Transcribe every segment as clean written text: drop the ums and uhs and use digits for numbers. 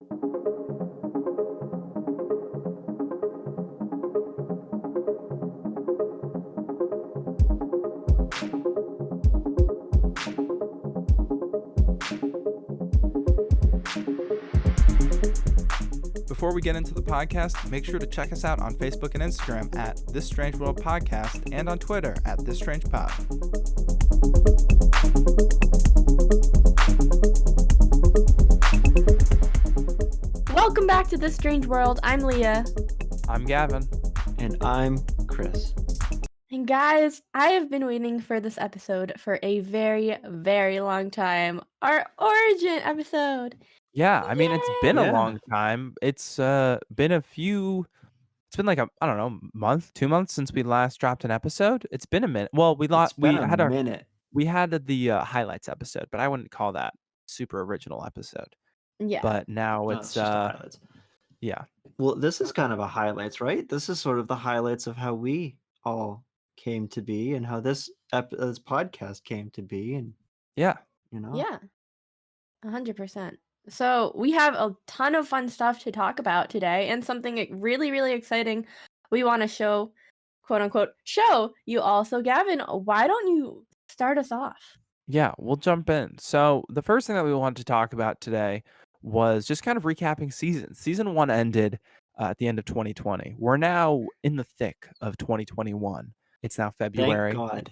Before we get into the podcast, make sure to check us out on Facebook and Instagram at This Strange World Podcast and on Twitter at This Strange Pod. Welcome back to This Strange World. I'm Leah. I'm Gavin. And I'm Chris. And guys, I have been waiting for this episode for a very, very long time. Our origin episode. Yeah, I mean, it's been a Yeah. long time. It's been like I don't know, month, 2 months since we last dropped an episode. It's been a minute. Well, we had our minute. we had the highlights episode, but I wouldn't call that super original episode. Yeah. But now No, it's just the highlights. yeah. Well, this is kind of a highlights, right? This is sort of the highlights of how we all came to be and how this podcast came to be, and Yeah. Yeah. 100%. So we have a ton of fun stuff to talk about today, and something really, really exciting we want to show, quote unquote, show you all. So Gavin, why don't you start us off? Yeah, we'll jump in. So the first thing that we wanted to talk about today was just kind of recapping season. Season 1 ended at the end of 2020. We're now in the thick of 2021. It's now February. thank God.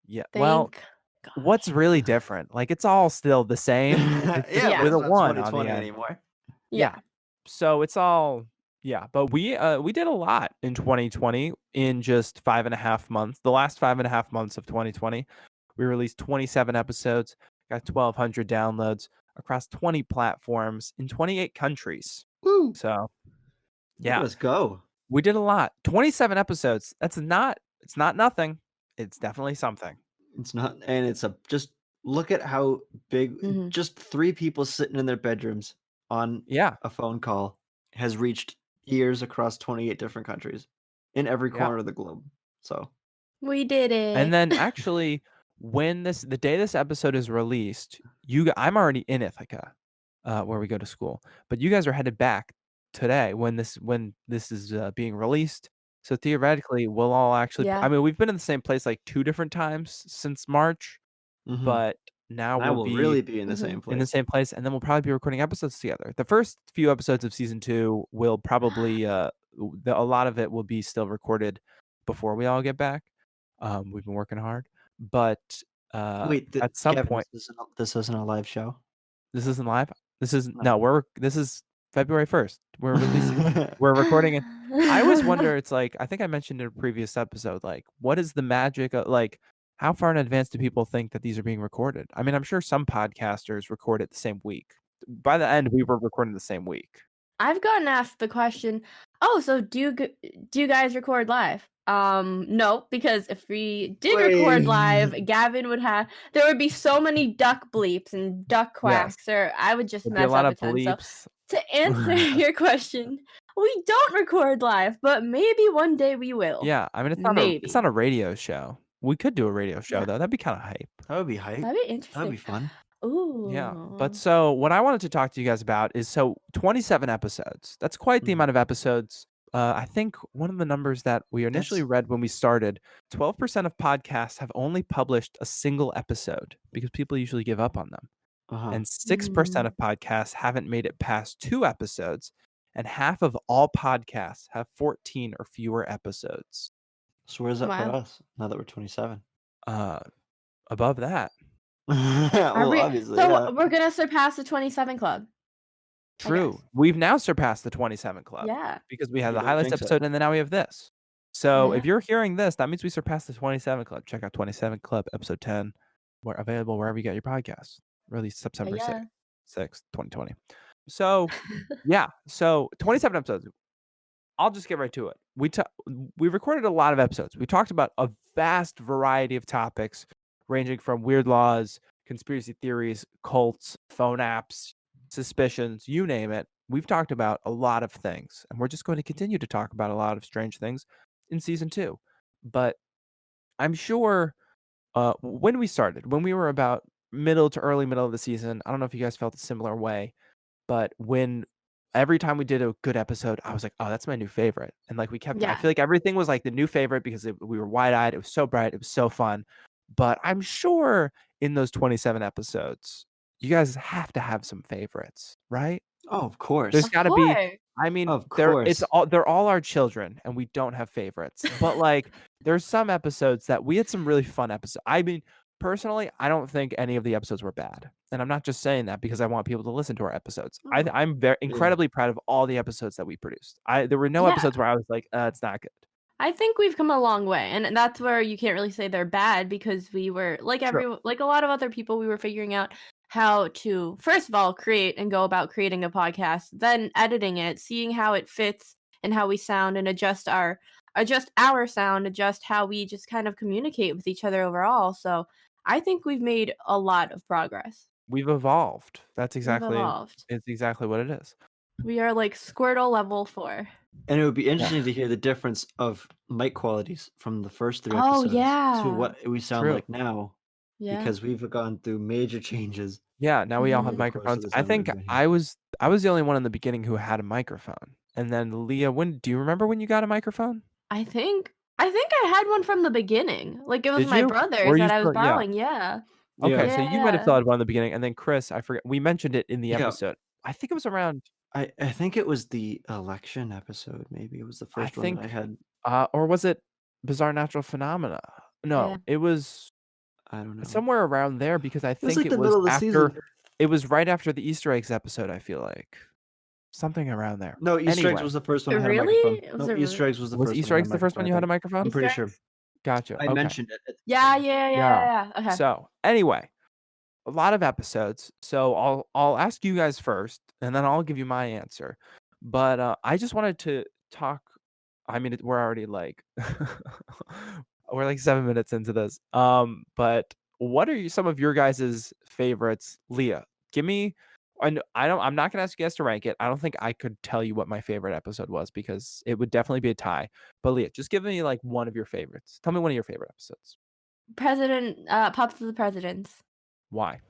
Yeah. Well, Thank what's gosh. really different? Like, it's all still the same. It's just Yeah, with but a it's not one on the 2020 end. anymore. Yeah. So it's all but we did a lot in 2020 in just 5.5 months. The last 5.5 months of 2020, we released 27 episodes, got 1,200 downloads across 20 platforms in 28 countries. Woo! So Yeah, let's go. we did a lot. 27 episodes. It's not nothing. It's definitely something. It's not, and it's just look at how big. Mhm. Just 3 people sitting in their bedrooms on Yeah. a phone call has reached ears across 28 different countries in every Yeah. corner of the globe. So We did it. And then actually, when the day this episode is released, I'm already in Ithaca, where we go to school. But you guys are headed back today when this is being released. So theoretically, we'll all actually. Yeah. I mean, we've been in the same place like 2 different times since March, mhm. but now And I we'll will be really be in the Mhm. same place. in the same place, and then we'll probably be recording episodes together. The first few episodes of season 2 will probably a lot of it will be still recorded before we all get back. We've been working hard, but Wait, at some Gavin, point, this isn't a live show. this isn't live. This is No. this is February 1st. We're releasing. We're recording it. I always wonder. It's like I think I mentioned in a previous episode. Like, what is the magic of like? How far in advance do people think that these are being recorded? I mean, I'm sure some podcasters record it the same week. By the end, we were recording the same week. I've gotten asked the question, oh, so do you guys record live? No, because if we did record live, Gavin there would be so many duck bleeps and duck quacks, or I would just There'd be a mess lot up of a ton. So bleeps. to answer your question, we don't record live, but maybe one day we will. Yeah, I mean, it's Maybe. not a radio show. We could do a radio show Yeah. though. That'd be kind of hype. That would be hype. That'd be interesting. That'd be fun. Ooh. Yeah, but so what I wanted to talk to you guys about is 27 episodes. That's quite the Mhm. amount of episodes. I think one of the numbers that we initially read when we started, 12% of podcasts have only published a single episode because people usually give up on them. Uh-huh. And 6% of podcasts haven't made it past 2 episodes, and half of all podcasts have 14 or fewer episodes. So where does that Wow. put us now that we're 27? Above that. Well, obviously, so yeah. we're gonna surpass the 27 club. I True. guess. We've now surpassed the 27 club. Yeah. Because we had You the don't highlights think so? episode and then now we have this. So Yeah. if you're hearing this, that means we surpassed the 27 club. Check out 27 club episode 10. We're available wherever you get your podcasts. Released September Yeah. 6th, 2020. So yeah, so 27 episodes. I'll just get right to it. We recorded a lot of episodes. We talked about a vast variety of topics ranging from weird laws, conspiracy theories, cults, phone apps, suspicions, you name it. We've talked about a lot of things, and we're just going to continue to talk about a lot of strange things in season 2. But I'm sure when we started, when we were about middle of the season, I don't know if you guys felt a similar way, but when every time we did a good episode, I was like, oh, that's my new favorite. And like we kept, I Yeah. feel like everything was like the new favorite because we were wide eyed. It was so bright. It was so fun. But I'm sure in those 27 episodes, you guys have to have some favorites, right? Oh, of There's course. Of got to be. course. I mean, Of they're course. all our children, and we don't have favorites. But like, there's some episodes that we had some really fun episodes. I mean, personally, I don't think any of the episodes were bad, and I'm not just saying that because I want people to listen to our episodes. Oh. I'm very Yeah. incredibly proud of all the episodes that we produced. There were no Yeah. episodes where I was like, it's not good. I think we've come a long way, and that's where you can't really say they're bad because we were like True. like a lot of other people, we were figuring out how to first of all create and go about creating a podcast, then editing it, seeing how it fits and how we sound, and adjust our sound, adjust how we just kind of communicate with each other overall. So I think we've made a lot of progress. We've evolved. That's We've exactly evolved. it's exactly what it is. We are like Squirtle level 4. And it would be interesting to hear the difference of mic qualities from the first 3 Oh, episodes to yeah. what we sound True. like now, Yeah. because we've gone through major changes. Yeah, now we all Mhm. have over the course of microphones. this I time that think we've been here. I was the only one in the beginning who had a microphone. And then Leah, do you remember when you got a microphone? I think I had one from the beginning. Like, it was Did my you? Or brother's you that I was still yeah. borrowing, yeah. Okay, Yeah. so you might have Yeah. still had one in the beginning, and then Chris, I forget we mentioned it in the Yeah. episode. I think it was around I think it was the election episode. Maybe it was the I first one that I think had. or was it Bizarre Natural Phenomena? No, Yeah. it was I don't know. somewhere around there because I It was think like the middle of the season. it was right after the Easter eggs episode, I feel like. Something around there. No, Easter eggs Anyway, was the first one I had a Really? microphone. Was No, it Easter really? eggs was the was first Easter one I eggs had a the first one microphone, you I had a think. microphone? I'm pretty Easter sure. eggs? Gotcha. I mentioned it. Yeah, yeah, Yeah. yeah. Okay. So anyway, a lot of episodes. So I'll ask you guys first, and then I'll give you my answer. But I just wanted to talk. I mean, we're already like we're like 7 minutes into this. But what are some of your guys' favorites, Leah? Give me. I'm not gonna ask you guys to rank it. I don't think I could tell you what my favorite episode was because it would definitely be a tie. But Leah, just give me like one of your favorites. Tell me one of your favorite episodes. Pops of the Presidents. Why?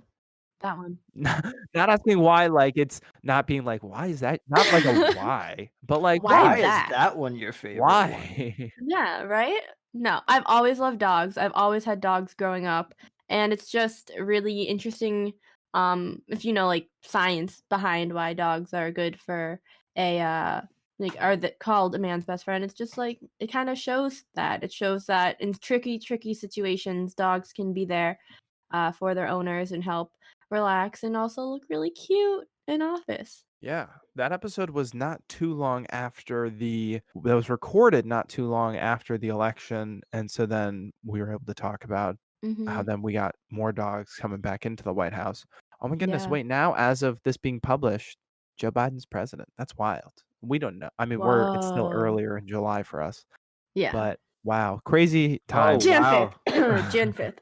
That one. Not asking why, like it's not being like, why is that? Not like a why, but like Why Why is is that? that one your favorite one? why? Yeah, right? No, I've always loved dogs. I've always had dogs growing up, and it's just really interesting if you know like science behind why dogs are good for a like are that called a man's best friend. It's just like it kind of shows that. It shows that in tricky situations dogs can be there for their owners and help relax and also look really cute in office. Yeah, that episode was not too long after that was recorded not too long after the election, and so then we were able to talk about how Mhm. then we got more dogs coming back into the White House. Oh my goodness, Yeah. wait, now as of this being published, Joe Biden's president. That's wild. We don't know. I mean, it's still Whoa. earlier in July for us, Yeah. but wow, crazy Oh, times. Jan wow. 5th. Jan 5th.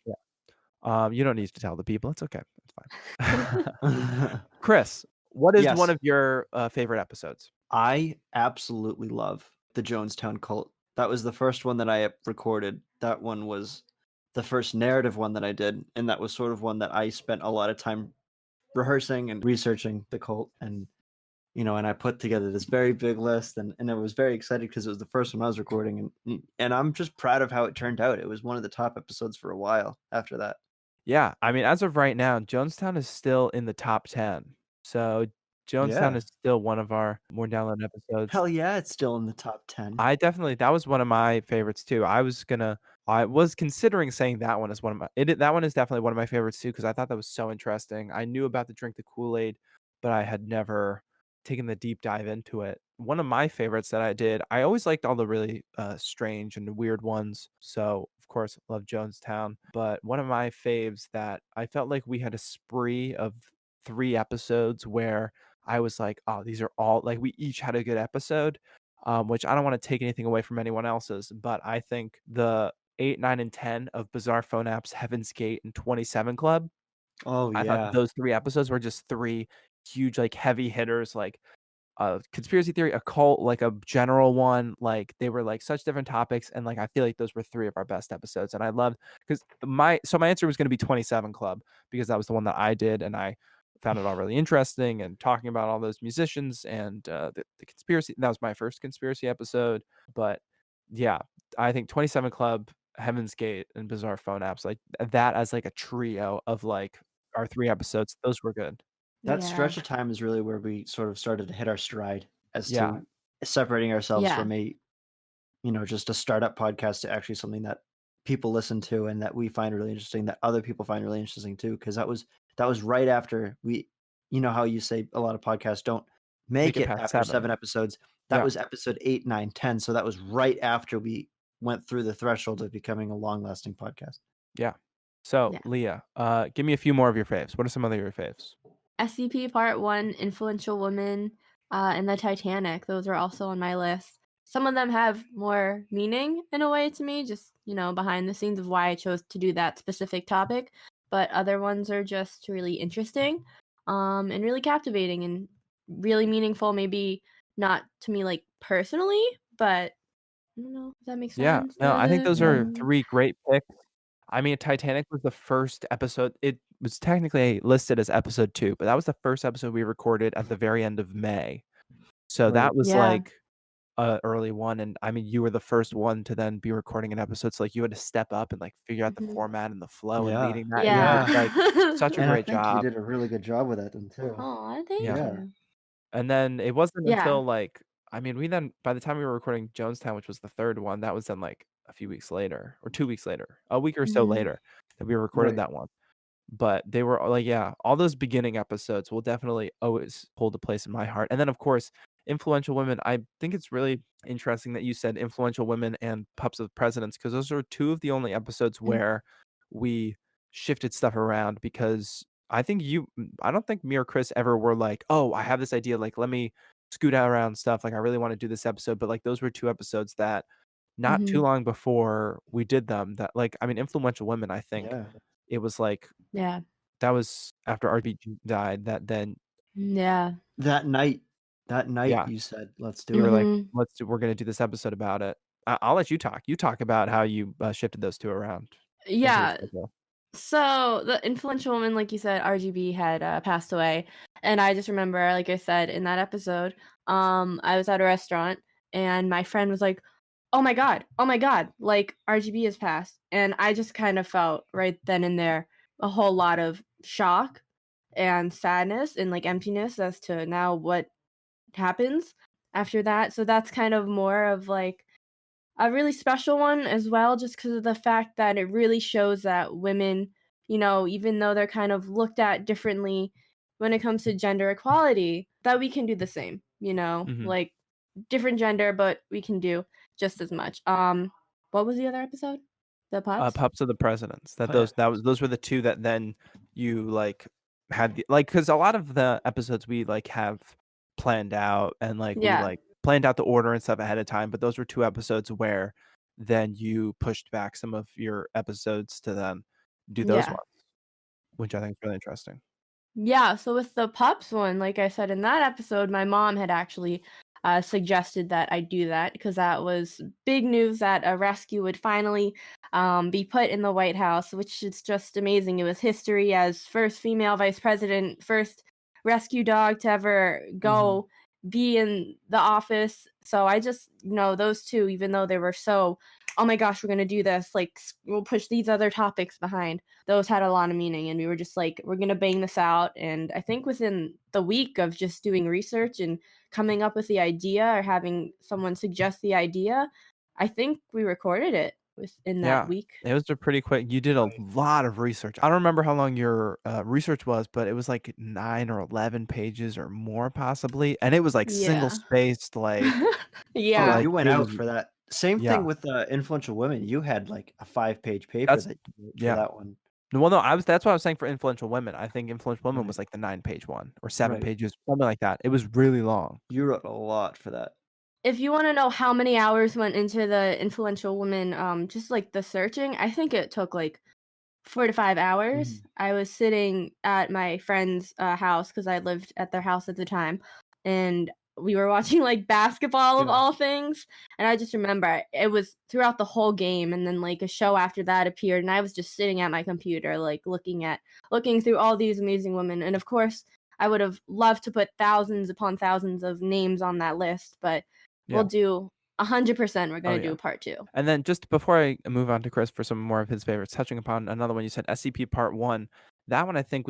Yeah. You don't need to tell the people. It's okay. It's fine. Chris, what is one Yes. of your favorite episodes? I absolutely love the Jonestown cult. That was the first one that I recorded. That one was the first narrative one that I did, and that was sort of one that I spent a lot of time rehearsing and researching the cult, and and I put together this very big list, and I was very excited because it was the first one I was recording, and I'm just proud of how it turned out. It was one of the top episodes for a while after that. Yeah, I mean, as of right now, Jonestown is still in the top 10. So Jonestown Yeah. is still one of our more downloaded episodes. Hell yeah, it's still in the top 10. That was one of my favorites too. I was considering saying that one as that one is definitely one of my favorites too because I thought that was so interesting. I knew about the drink the Kool-Aid, but I had never taken the deep dive into it. One of my favorites that I did, I always liked all the really strange and weird ones. So of course, love Jonestown. But one of my faves that I felt like we had a spree of 3 episodes where I was like, oh, these are all like we each had a good episode. Which I don't want to take anything away from anyone else's, but I think the 8, 9, and 10 of Bizarre Phone Apps, Heaven's Gate, and 27 Club. Oh I thought yeah. those 3 episodes were just 3 huge, like heavy hitters, like conspiracy theory, a cult, like a general one. Like they were like such different topics, and like I feel like those were 3 of our best episodes. And I loved because my answer was going to be 27 Club because that was the one that I did, and I found it all really interesting, and talking about all those musicians and the conspiracy. That was my first conspiracy episode. But yeah, I think 27 Club, Heaven's Gate, and Bizarre Phone Apps, like that as like a trio of like our 3 episodes, those were good. That Yeah. stretch of time is really where we sort of started to hit our stride as Yeah. to separating ourselves Yeah. from just a startup podcast to actually something that people listen to and that we find really interesting, that other people find really interesting too. Because that was right after how you say a lot of podcasts don't make it it past after 7. 7 episodes. That Yeah. was episode 8, 9, 10. So that was right after we went through the threshold of becoming a long-lasting podcast. Yeah. So Yeah. Leah, give me a few more of your faves. What are some other your faves? SCP Part 1, Influential Woman, and the Titanic. Those are also on my list. Some of them have more meaning in a way to me, just, behind the scenes of why I chose to do that specific topic. But other ones are just really interesting, and really captivating and really meaningful. Maybe not to me, like, personally, but I don't know if that makes Yeah. sense. No, I think those are Mm. 3 great picks. I mean, Titanic was the first episode. It was technically listed as episode 2, but that was the first episode we recorded at the very end of May. So Right. that was Yeah. like a early one, and I mean, you were the first one to then be recording an episode, so like you had to step up and like figure out the Mhm. format and the flow and Yeah. leading that. It was Yeah. just like such a And I great think you job. did a really good job with that then too. Aw, thank Yeah. you. And then it wasn't Yeah. until like I mean, we then by the time we were recording Jonestown, which was the 3rd one, that was then like a few weeks later or 2 weeks later, a week or so Mhm. later that we recorded Right. that one. But they were like, yeah, all those beginning episodes will definitely always hold a place in my heart. And then, of course, Influential Women. I think it's really interesting that you said Influential Women and Pups of Presidents, because those are 2 of the only episodes where we shifted stuff around. Because I don't think me or Chris ever were like, oh, I have this idea. Like, let me scoot out around stuff. Like, I really want to do this episode. But like, those were 2 episodes that not too Mhm. long before we did them, that like, I mean, Influential Women, I think Yeah. it was like, Yeah. that was after RBG died, that then Yeah. That night yeah, you said, "Let's we do were it." like, Mhm. we're gonna do this episode about it. I'll let you talk. You talk about how you, shifted those 2 around into your Yeah. schedule. So the influential woman, like you said, RGB had passed away, and I just remember, like I said in that episode, I was at a restaurant, and my friend was like, oh my god, like RGB has passed," and I just kind of felt right then and there a whole lot of shock and sadness and like emptiness as to now what happens after that. So that's kind of more of like a really special one as well, just because of the fact that it really shows that women, even though they're kind of looked at differently when it comes to gender equality, that we can do the same, Mhm. like different gender, but we can do just as much. What was the other episode? The pups? Pups of the Presidents. Oh, yeah. Those were the 2 that then you, like, had the like, because a lot of the episodes we, like, have planned out and, like, we, Yeah. like, planned out the order and stuff ahead of time, but those were 2 episodes where then you pushed back some of your episodes to then do those Yeah. ones, which I think is really interesting. Yeah, so with the pups one, like I said in that episode, my mom had actually suggested that I do that because that was big news that a rescue would finally be put in the White House, which is just amazing. It was history as first female vice president, first rescue dog to ever go be in the office. So I just, those 2, even though they were so, oh my gosh, we're going to do this, like we'll push these other topics behind, those had a lot of meaning, and we were just like, we're gonna bang this out. And I think within the week of just doing research and coming up with the idea or having someone suggest the idea, I think we recorded it within that Yeah, week. it was a pretty quick. You did a lot of research. I don't remember how long your research was, but it was like 9 or 11 pages or more possibly, and it was like single Yeah. spaced, like Oh, Yeah. like you went it out was for that. Same yeah. thing with Influential Women. You had like a 5-page paper That's that you wrote for yeah. that one. Well, no, that's what I was saying for Influential Women. I think Influential Women Right. was like the 9-page one or 7 Right. pages, something like that. It was really long. You wrote a lot for that. If you want to know how many hours went into the influential woman, just like the searching, I think it took like 4 to 5 hours. I was sitting at my friend's house because I lived at their house at the time, and we were watching like basketball of Yeah. all things, and I just remember it was throughout the whole game, and then like a show after that appeared, and I was just sitting at my computer like looking through all these amazing women, and of course I would have loved to put thousands upon thousands of names on that list, but we'll Yeah. do 100%. We're Oh, gonna yeah. do a part 2. And then just before I move on to Chris for some more of his favorites, touching upon another one you said, SCP Part 1. That one I think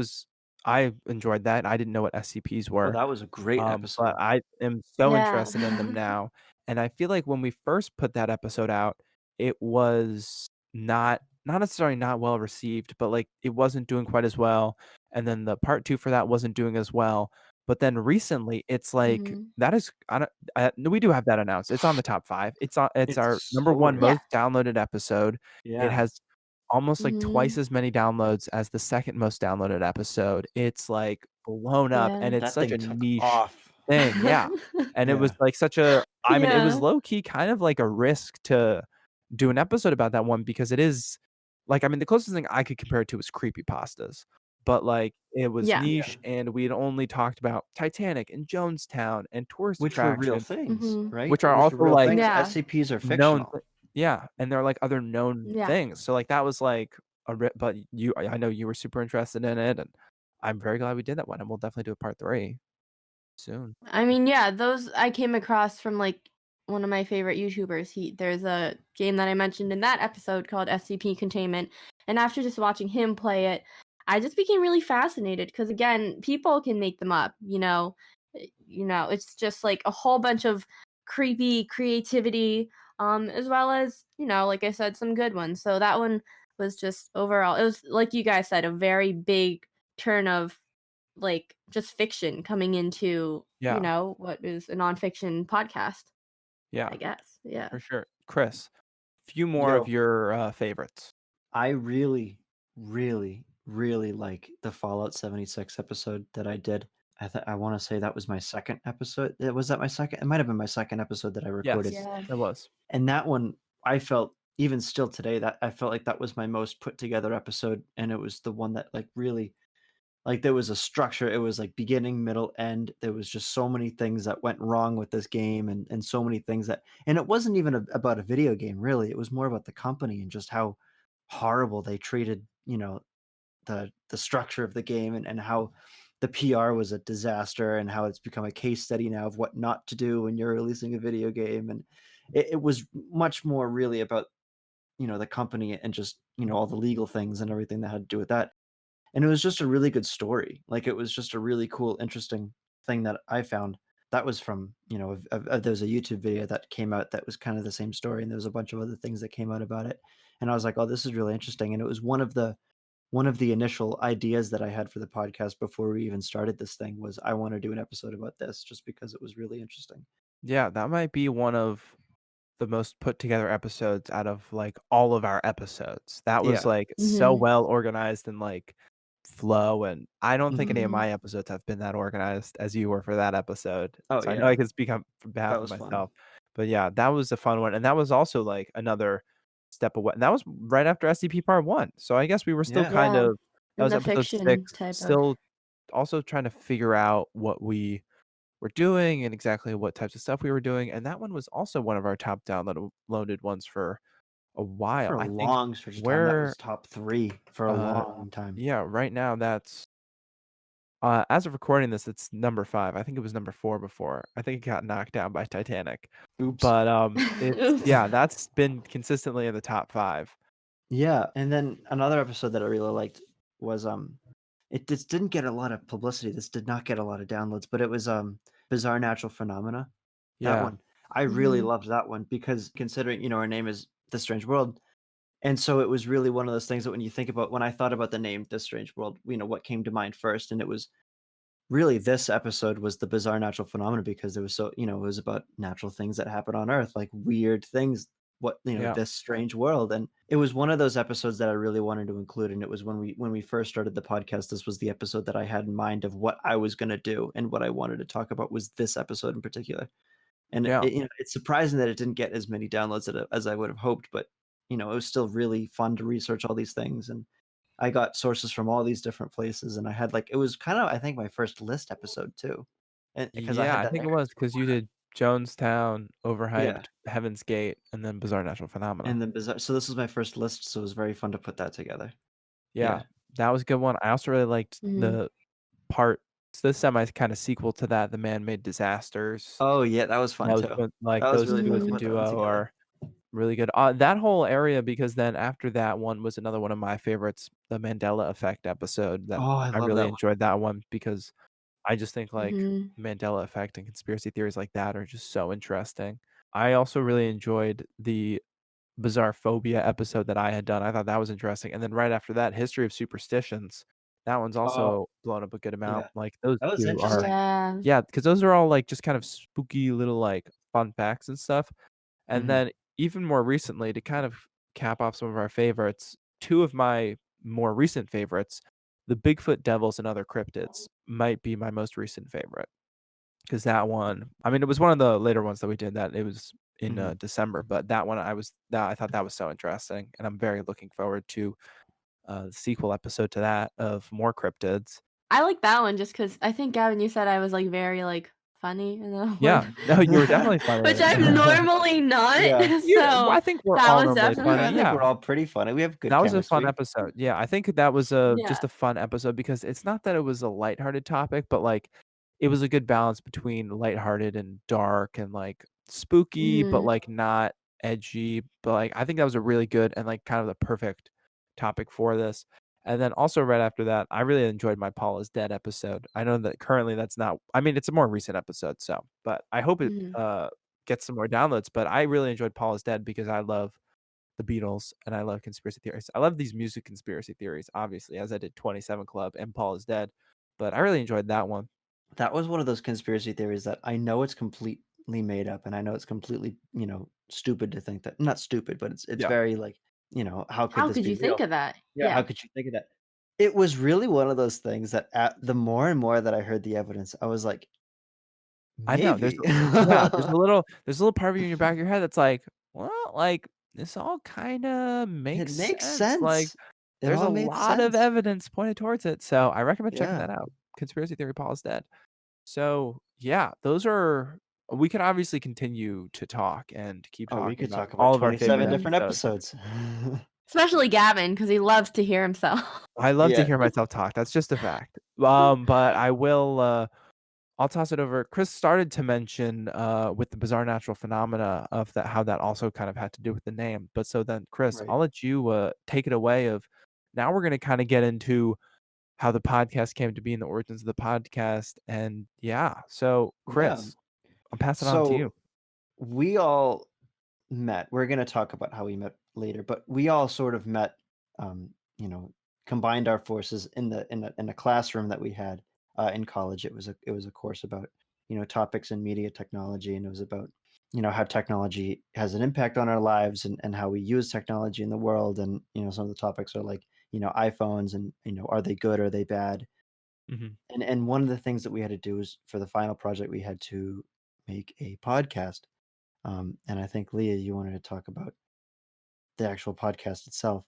I enjoyed that. I didn't know what SCPs Oh, were. that was a great episode. But I am so Yeah. interested in them now. And I feel like when we first put that episode out, it was not necessarily not well received, but like it wasn't doing quite as well. And then the part 2 for that wasn't doing as well. But then recently, it's like Mhm. that is no, we do have that announced. It's on the top 5. It's our It's number 1 soaring. Yeah. most downloaded episode. It Yeah. has almost like twice Mhm. as many downloads as the second most downloaded episode. It's like blown up, Yeah. and it's That such thing a took niche off. thing. Yeah. And it was Yeah. like such a I mean, it was Yeah. low key kind of like a risk to do an episode about that one because it is like I mean, the closest thing I could compare it to was creepypastas. But like it was Yeah. Yeah. niche and we had only talked about Titanic and Jonestown and tourist Which were real attractions, things, Mhm. right? which are Those were also real like things. Yeah. SCPs are known fictional. yeah, and they're like other known Yeah. things. So like that was like but I know you were super interested in it and I'm very glad we did that one and we'll definitely do a part 3 soon. I mean, yeah, those I came across from like one of my favorite YouTubers. There's a game that I mentioned in that episode called SCP Containment, and after just watching him play it, I just became really fascinated because again, people can make them up, it's just like a whole bunch of creepy creativity, as well as, like I said, some good ones. So that one was just overall, it was like you guys said, a very big turn of like just fiction coming into Yeah. what is a nonfiction podcast, Yeah, I guess. Yeah. for sure. Chris, few more of Yo, your favorites. I really, really, really like the Fallout 76 episode that I did. I want to say that was my second episode. Was that my second? It might have been my second episode that I recorded. Yes, Yeah. it was. And that one, I felt even still today that I felt like that was my most put together episode, and it was the one that like really like there was a structure. It was like beginning, middle, end. There was just so many things that went wrong with this game, and so many things that, and it wasn't even about a video game really. It was more about the company and just how horrible they treated the structure of the game, and how the PR was a disaster, and how it's become a case study now of what not to do when you're releasing a video game. And it was much more really about the company and just all the legal things and everything that had to do with that. And it was just a really good story. Like it was just a really cool, interesting thing that I found. That was from there was a YouTube video that came out that was kind of the same story, and there was a bunch of other things that came out about it. And I was like, oh, this is really interesting. And it was one of the initial ideas that I had for the podcast before we even started this thing was I want to do an episode about this just because it was really interesting. Yeah, that might be one of the most put together episodes out of like all of our episodes. That was Yeah. like so Mhm. well organized and like flow. And I don't think any of Mhm. my episodes have been that organized as you were for that episode. Oh So I know I yeah, can speak on behalf that of was fun. myself. But yeah, that was a fun one. And that was also like another step away. And that was right after SCP Part 1. So I guess we were still Yeah. kind Yeah. of that In was the episode fiction 6, type of. still also trying to figure out what we were doing and exactly what types of stuff we were doing. And that one was also one of our top downloaded ones for a while. For a I think long stretch of time, that we're was top 3 for a uh long time. yeah, right now that's as of recording this, it's number 5. I think it was number 4 before. I think it got knocked down by Titanic. Oops. But it's Oops. yeah, that's been consistently in the top 5. Yeah, and then another episode that I really liked was it just didn't get a lot of publicity. This did not get a lot of downloads, but it was Bizarre Natural Phenomena. That Yeah. one. I really Mhm. loved that one because considering, our name is The Strange World. And so it was really one of those things that when I thought about the name This Strange World, what came to mind first? And it was really this episode was the bizarre natural phenomena because it was it was about natural things that happen on Earth, like weird things, Yeah. this strange world. And it was one of those episodes that I really wanted to include. And it was when we first started the podcast, this was the episode that I had in mind of what I was going to do, and what I wanted to talk about was this episode in particular. And Yeah. it's surprising that it didn't get as many downloads as I would have hoped, but it was still really fun to research all these things. And I got sources from all these different places, and I had it was kind of, I think, my first list episode too. And because I Yeah, had I that think it aired was because you did Jonestown, yeah, Overhyped, Heaven's Gate, and then Bizarre Natural Phenomena. and then bizarre. So this was my first list, so it was very fun to put that together. Yeah, Yeah. that was a good one. I also really liked Mhm. the part the semi kind of sequel to that, The Man-Made Disasters. Oh yeah, that was That fun was too. fun, like, That was those really 2 fun as to a Mhm. put that one duo together. are really good. That whole area because then after that one was another one of my favorites, the Mandela Effect episode that Oh, I I love really that one. enjoyed that one because I just think, like, Mhm. Mandela Effect and conspiracy theories like that are just so interesting. I also really enjoyed the Bizarre Phobia episode that I had done. I thought that was interesting, and then right after that, History of Superstitions. That one's Oh also blown up a good amount. yeah, Like, those that was 2 are interesting. Yeah. yeah, because those are all, like, just kind of spooky little, like, fun facts and stuff. And Mhm. then even more recently, to kind of cap off some of our favorites, 2 of my more recent favorites, the Bigfoot Devils and Other Cryptids might be my most recent favorite. Because that one I mean, it was one of the later ones that we did that it was in, Mhm. December, but that one I thought that was so interesting, and I'm very looking forward to, the sequel episode to that of more cryptids. I like that one just because I think, Gavin, you said I was, like, very, like, funny in that Yeah. one, No, you were definitely funny which in I'm it. normally not, Yeah. Well, so I think we're that all was normally funny, I definitely think yeah. we're all pretty funny. We have good That was a fun chemistry. episode. Yeah, I think that was yeah. just a fun episode because it's not that it was a lighthearted topic, but, like, it was a good balance between lighthearted and dark and, like, spooky, but, Mhm. like, not edgy, but, like, I think that was a really good and, like, kind of the perfect topic for this. And then also right after that, I really enjoyed my Paul is Dead episode. I know that currently that's not I mean, it's a more recent episode, so but I hope it, Mhm. gets some more downloads, but I really enjoyed Paul is Dead because I love the Beatles, and I love conspiracy theories. I love these music conspiracy theories, obviously, as I did 27 Club and Paul is Dead, but I really enjoyed that one. That was one of those conspiracy theories that I know it's completely made up, and I know it's completely, stupid to think that not stupid, but it's Yeah. very like, how could How this could be you think real? of that? Yeah, how Yeah. could you think of that? It was really one of those things that the more and more that I heard the evidence, I was like, I know, there's maybe. a yeah, there's a little part of you in your back of your head that's like, "Well, like, this all kinda It makes makes sense." Like, sense. It there's a all made lot of sense. evidence pointed towards it, so I recommend checking Yeah. that out. Conspiracy Theory Paul is Dead. So, yeah, those are we could obviously continue to talk and keep Oh, we talking could about talk about all of our favorite 27 Mhm. different episodes. episodes. Especially Gavin, because he loves to hear himself. I love to Yeah. hear myself talk, that's just a fact. But I will, I'll toss it over. Chris started to mention, with the bizarre natural phenomena of that how that also kind of had to do with the name, but so then, Chris, Right. I'll let you, take it away of now we're gonna kinda get into how the podcast came to be and the origins of the podcast, and yeah, so, Yeah. Chris, I'll pass it on to you. So we all met. We're going to talk about how we met later, but we all sort of met, um, you know, combined our forces in the classroom that we had in college. It was a course about topics in media technology, and it was about how technology has an impact on our lives and how we use technology in the world. And some of the topics are like iPhones and are they good, are they bad? Mhm. And one of the things that we had to do is for the final project we had to make a podcast. And I think Leah, you wanted to talk about the actual podcast itself.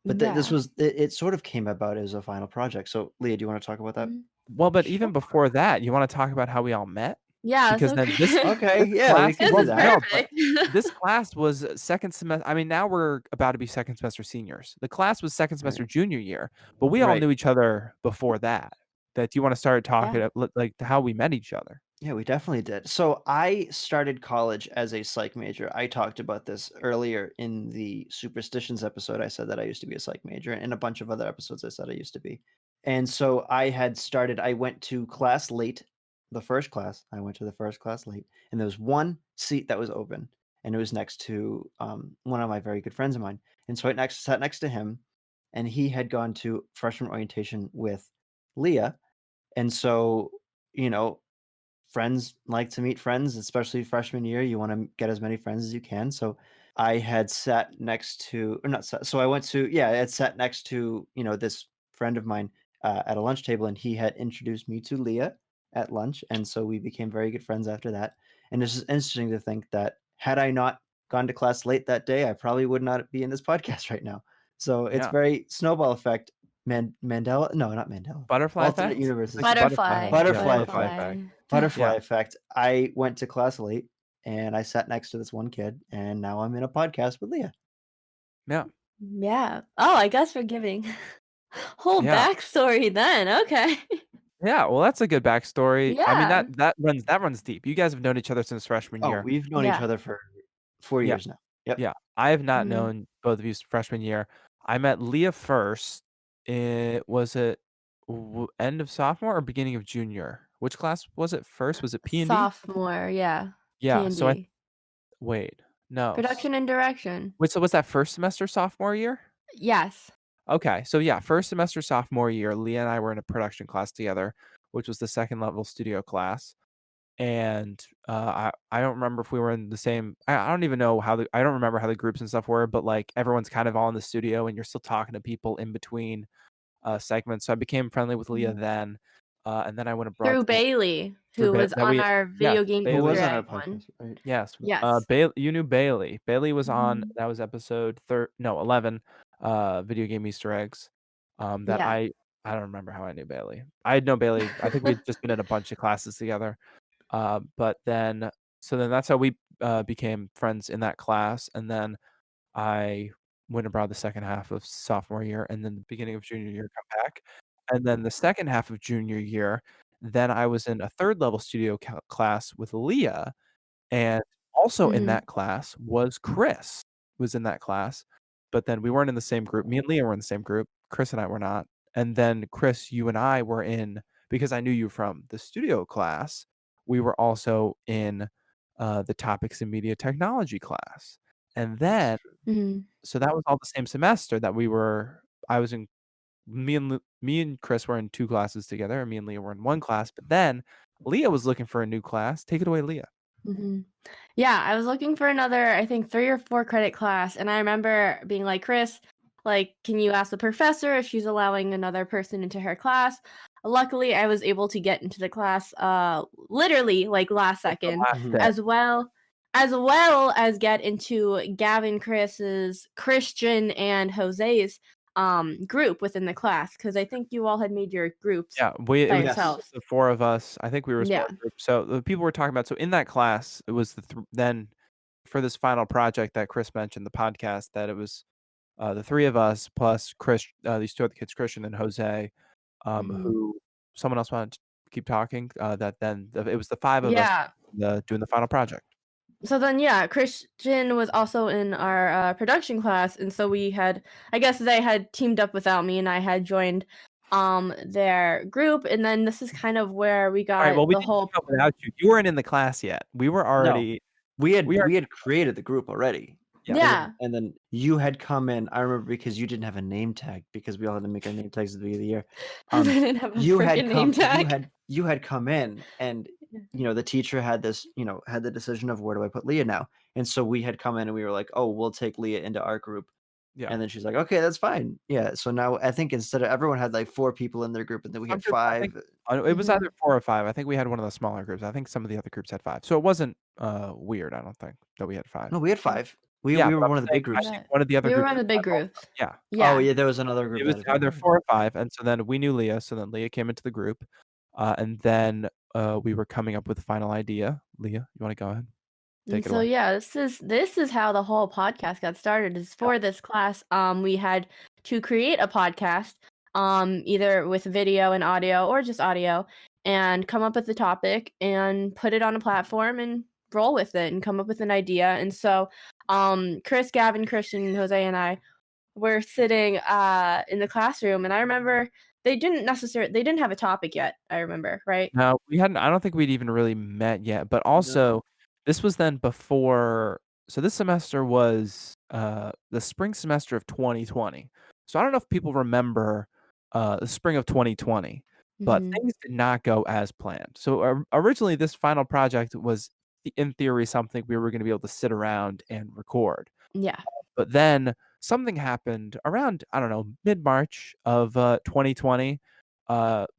But this Yeah. was it sort of came about as a final project. So Leah, do you want to talk about that? Mhm. Well, but even Sure. before that, you wanna talk about how we all met? Yeah, it's Because then this okay. Okay, this yeah, we class can This do well, is that. no, but perfect. this class was second semester. I mean, now we're about to be second semester seniors. The class was second semester Right. junior year, but we all Right. knew each other before that. That you wanna start talking, Yeah. like, how we met each other. Yeah, we definitely did. So I started college as a psych major. I talked about this earlier in the superstitions episode. I said that I used to be a psych major, and a bunch of other episodes I said I used to be. And so I went to class late, the first class. I went to the first class late, and there was one seat that was open, and it was next to one of my very good friends of mine. And so sat next to him, and he had gone to freshman orientation with Leah. And so, you know, friends like to meet friends, especially freshman year. You want to get as many friends as you can. So I had sat next to, or not sat, so I went to, yeah, I had sat next to, this friend of mine at a lunch table, and he had introduced me to Leah at lunch. And so we became very good friends after that. And it's just interesting to think that had I not gone to class late that day, I probably would not be in this podcast right now. So it's Yeah. very snowball effect. Mandela? No, not Mandela. Butterfly Alternate effect? universes. Like the Butterfly. Butterfly yeah, effect. effect. Butterfly Yeah. effect. I went to class late and I sat next to this one kid, and now I'm in a podcast with Leah. Yeah. Yeah. Oh, I guess we're giving whole Yeah. backstory then. Okay. Yeah, well, that's a good backstory. I mean, Yeah. that runs deep. You guys have known each other since freshman Oh, year. we've known each Yeah. other for 4 Yeah. years now. Yep. Yeah, I have not Mhm. known both of you since freshman year. I met Leah first. Was it end of sophomore or beginning of junior? Which class was it first? Was it P&D? Sophomore, yeah. Yeah. So P&D. wait, no. Production and direction. Wait, so was that first semester sophomore year? Yes. Okay, so yeah, first semester sophomore year, Leah and I were in a production class together, which was the second level studio class. And I don't remember if we were in the same. I don't even know I don't remember how the groups and stuff were, but like everyone's kind of all in the studio, and you're still talking to people in between segments. So I became friendly with Leah Mhm. then, and then I went abroad Through Bailey, through who was that on we our video game Who Bailey. was Easter on our egg one. podcast, right? Yes, Yes. Bailey. You knew Bailey. Bailey was on. Mhm. That was episode 11. Video game Easter eggs. That Yeah. I don't remember how I knew Bailey. I had known Bailey. I think we'd just been in a bunch of classes together. But then, so then that's how we became friends in that class. And then I went abroad the second half of sophomore year, and then the beginning of junior year, come back. And then the second half of junior year, then I was in a third level studio class with Leah, and also in Mhm. that class was Chris. Was in that class, but then we weren't in the same group. Me and Leah were in the same group. Chris and I were not. And then Chris, you and I were in, because I knew you from the studio class. We were also in the topics in media technology class. And then, Mhm. so that was all the same semester that we were. I was in. Me and Chris were in two classes together, and me and Leah were in one class. But then Leah was looking for a new class. Take it away, Leah. Mhm. Yeah, I was looking for another, I think 3 or 4 credit class, and I remember being like, "Chris, like, can you ask the professor if she's allowing another person into her class?" Luckily, I was able to get into the class literally like last Like the second, last day. as get into Gavin, Chris's, Christian, and Jose's group within the class, because I think you all had made your groups Yeah, by it was yourselves. the 4 of us. I think we were a small Yeah. group. So the people we're talking about, so in that class, it was then for this final project that Chris mentioned, the podcast, that it was the 3 of us plus Chris, these 2 other kids, Christian and Jose, Mhm. who someone else wanted to keep talking. That then it was the 5 of us Yeah. doing the final project. So then, yeah, Christian was also in our production class, and so we had, I guess they had teamed up without me, and I had joined their group, and then this is kind of where we All right, got well, we the didn't whole keep up without you. You weren't in the class yet. We were No, already we we are had created the group already. Yeah. yeah. And then you had come in. I remember because you didn't have a name tag, because we all had to make our name tags at the beginning of the year. I didn't have a You had freaking name come. tag. You had come in, and the teacher had this. Had the decision of where do I put Leah now, and so we had come in and we were like, oh, we'll take Leah into our group. Yeah. And then she's like, okay, that's fine. Yeah. So now I think instead of everyone had like 4 people in their group, and then we had Some groups, I 5. think, it was Mhm. either 4 or 5. I think we had one of the smaller groups. I think some of the other groups had 5. So it wasn't weird, I don't think, that we had 5. No, we had 5. We Yeah, were but I'm one of the saying, big I groups. think one of the other We were groups one of the had big 5 also. groups. Yeah. Yeah. Oh yeah, there was another group It was that had either 5. 4 or 5, and so then we knew Leah, so then Leah came into the group, and then we were coming up with a final idea. Leah, you wanna go ahead? And Take it so away. yeah, this is how the whole podcast got started. Is for this class, we had to create a podcast, either with video and audio or just audio, and come up with the topic and put it on a platform and roll with it and come up with an idea. And so, Chris, Gavin, Christian, Jose, and I were sitting in the classroom, and I remember they didn't have a topic yet. I remember, right? No, we hadn't. I don't think we'd even really met yet, but also this was then before. So this semester was the spring semester of 2020. So I don't know if people remember the spring of 2020, but Mhm. things did not go as planned. So originally, this final project was, in theory, something we were going to be able to sit around and record. Yeah. But then something happened around, I don't know, mid-March of 2020,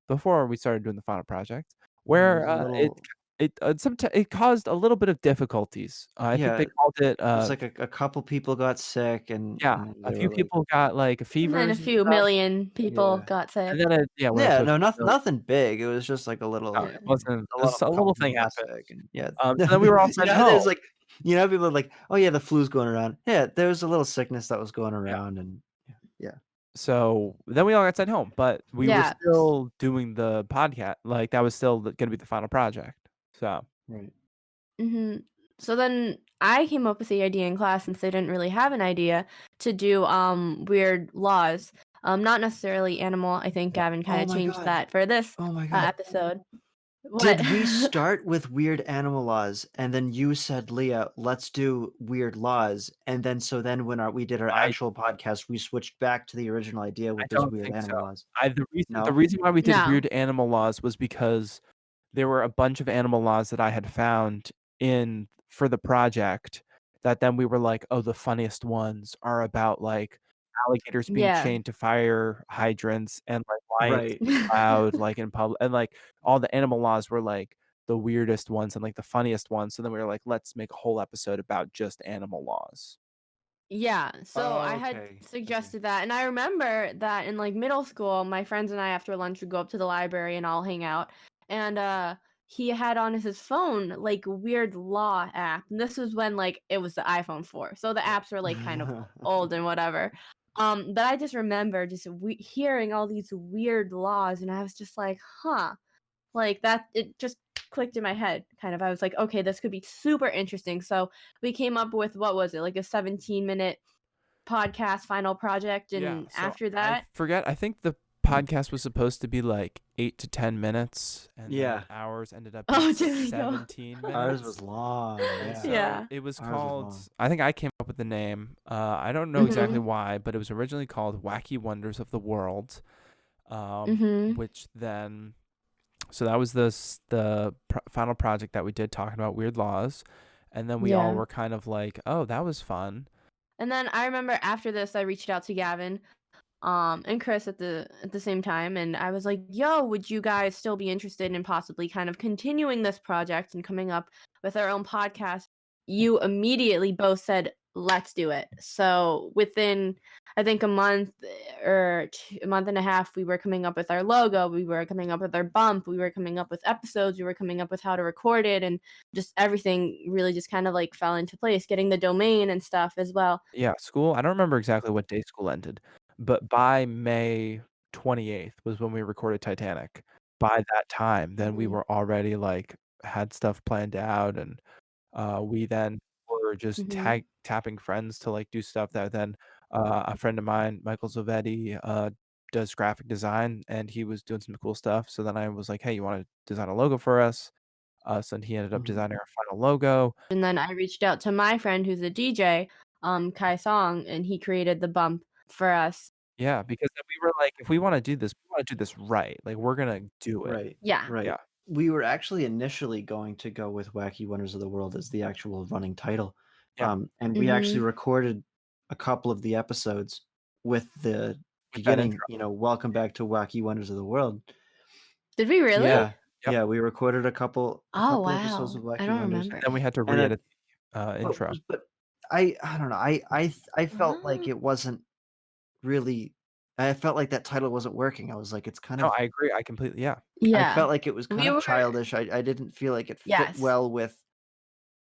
before we started doing the final project, There where was a little it caused a little bit of difficulties. I think Yeah, they called it, it was like a couple people got sick, and yeah, a they few were like, people got, like, And then a fevers and few stuff, million people yeah, got and sick. then it went up yeah, to a no, few million. nothing big. It was just like a No, little, Yeah. it wasn't a just little a couple little thing people got happened. sick, and yeah, So then we were all sent home. there's like, people are like, oh yeah, the flu's going around. Yeah, there was a little sickness that was going Yeah. around, and yeah, So then we all got sent home, but we were Yeah. still doing the podcast. Like that was still gonna be the final project. So right. hmm So then I came up with the idea in class since they didn't really have an idea to do weird laws. Not necessarily animal. I think Gavin kind Oh of my changed god. that for this Oh my god. episode. What? Did we start with weird animal laws, and then you said, Leah, let's do weird laws, and then when we did our I actual podcast, we switched back to the original idea I with those don't weird think so. animal laws? The No? reason why we did No. weird animal laws was because there were a bunch of animal laws that I had found in for the project that then we were like, oh, the funniest ones are about like alligators being Yeah. chained to fire hydrants and like lions Right. being loud like in public and like all the animal laws were like the weirdest ones and like the funniest ones. So then we were like, let's make a whole episode about just animal laws. Yeah, so I had Okay. suggested that, and I remember that in like middle school, my friends and I after lunch would go up to the library and all hang out, and he had on his phone like a weird law app, and this was when like it was the iPhone 4, so the apps were like kind of old and whatever. But I just remember just hearing all these weird laws, and I was just like, huh, like that. It just clicked in my head, kind of. I was like, okay, this could be super interesting. So we came up with what was it, like a 17-minute podcast final project, Yeah, and so after I that, forget. I think the podcast was supposed to be like 8 to 10 minutes, and Yeah. then ours ended up being oh, did we go? 17 minutes. Ours was long. And Yeah. so Yeah. it was Ours was called. long. I think I came up with the name. I don't know exactly Mhm. why, but it was originally called "Wacky Wonders of the World," Mhm. which then. So that was the final project that we did talking about weird laws, and then we all Yeah. were kind of like, "Oh, that was fun." And then I remember after this, I reached out to Gavin, and Chris at the same time, and I was like, "Yo, would you guys still be interested in possibly kind of continuing this project and coming up with our own podcast?" You immediately both said, "Let's do it." So within, I think a month or a month and a half, we were coming up with our logo, we were coming up with our bump, we were coming up with episodes, we were coming up with how to record it, and just everything really just kind of like fell into place, getting the domain and stuff as well. Yeah, school. I don't remember exactly what day school ended, but by May 28th was when we recorded Titanic. By that time, then we Mhm. were already like had stuff planned out, and we then were just Mhm. tapping friends to like do stuff that then a friend of mine, Michael Zovetti, does graphic design, and he was doing some cool stuff. So then I was like, hey, you want to design a logo for us? So he ended up Mhm. designing our final logo. And then I reached out to my friend who's a DJ, Kai Song, and he created the bump for us. Yeah, because then we were like, if we want to do this, we want to do this right. Like we're gonna do it. Right. Yeah. Right. Yeah. We were actually initially going to go with Wacky Wonders of the World as the actual running title. Yeah. And we actually Mhm. recorded a couple of the episodes with the With that beginning, intro. welcome back to Wacky Wonders of the World. Did we really? Yeah. Yep. Yeah, we recorded a couple Oh, episodes wow. of I Wacky don't Wonders. remember. Then we had to And re-edit the but, intro. but I don't know. I felt like Ah. it wasn't really, I felt like that title wasn't working. I was like, it's kind No, of, I agree. I completely I I Yeah. felt like it was kind We of were childish. I didn't feel like it fit Yes. well with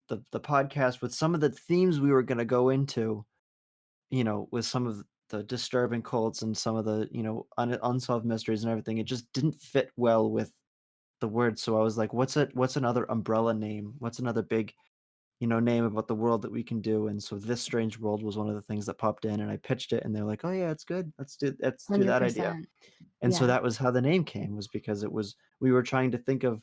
the podcast, with some of the themes we were going to go into, with some of the disturbing cults and some of the, unsolved mysteries and everything. It just didn't fit well with the words. So I was like, what's another umbrella name? What's another big, name about the world that we can do? And so This Strange World was one of the things that popped in, and I pitched it, and they're like, oh yeah, it's good. Let's do that idea. 100%. And so Yeah. that was how the name came, was because we were trying to think of,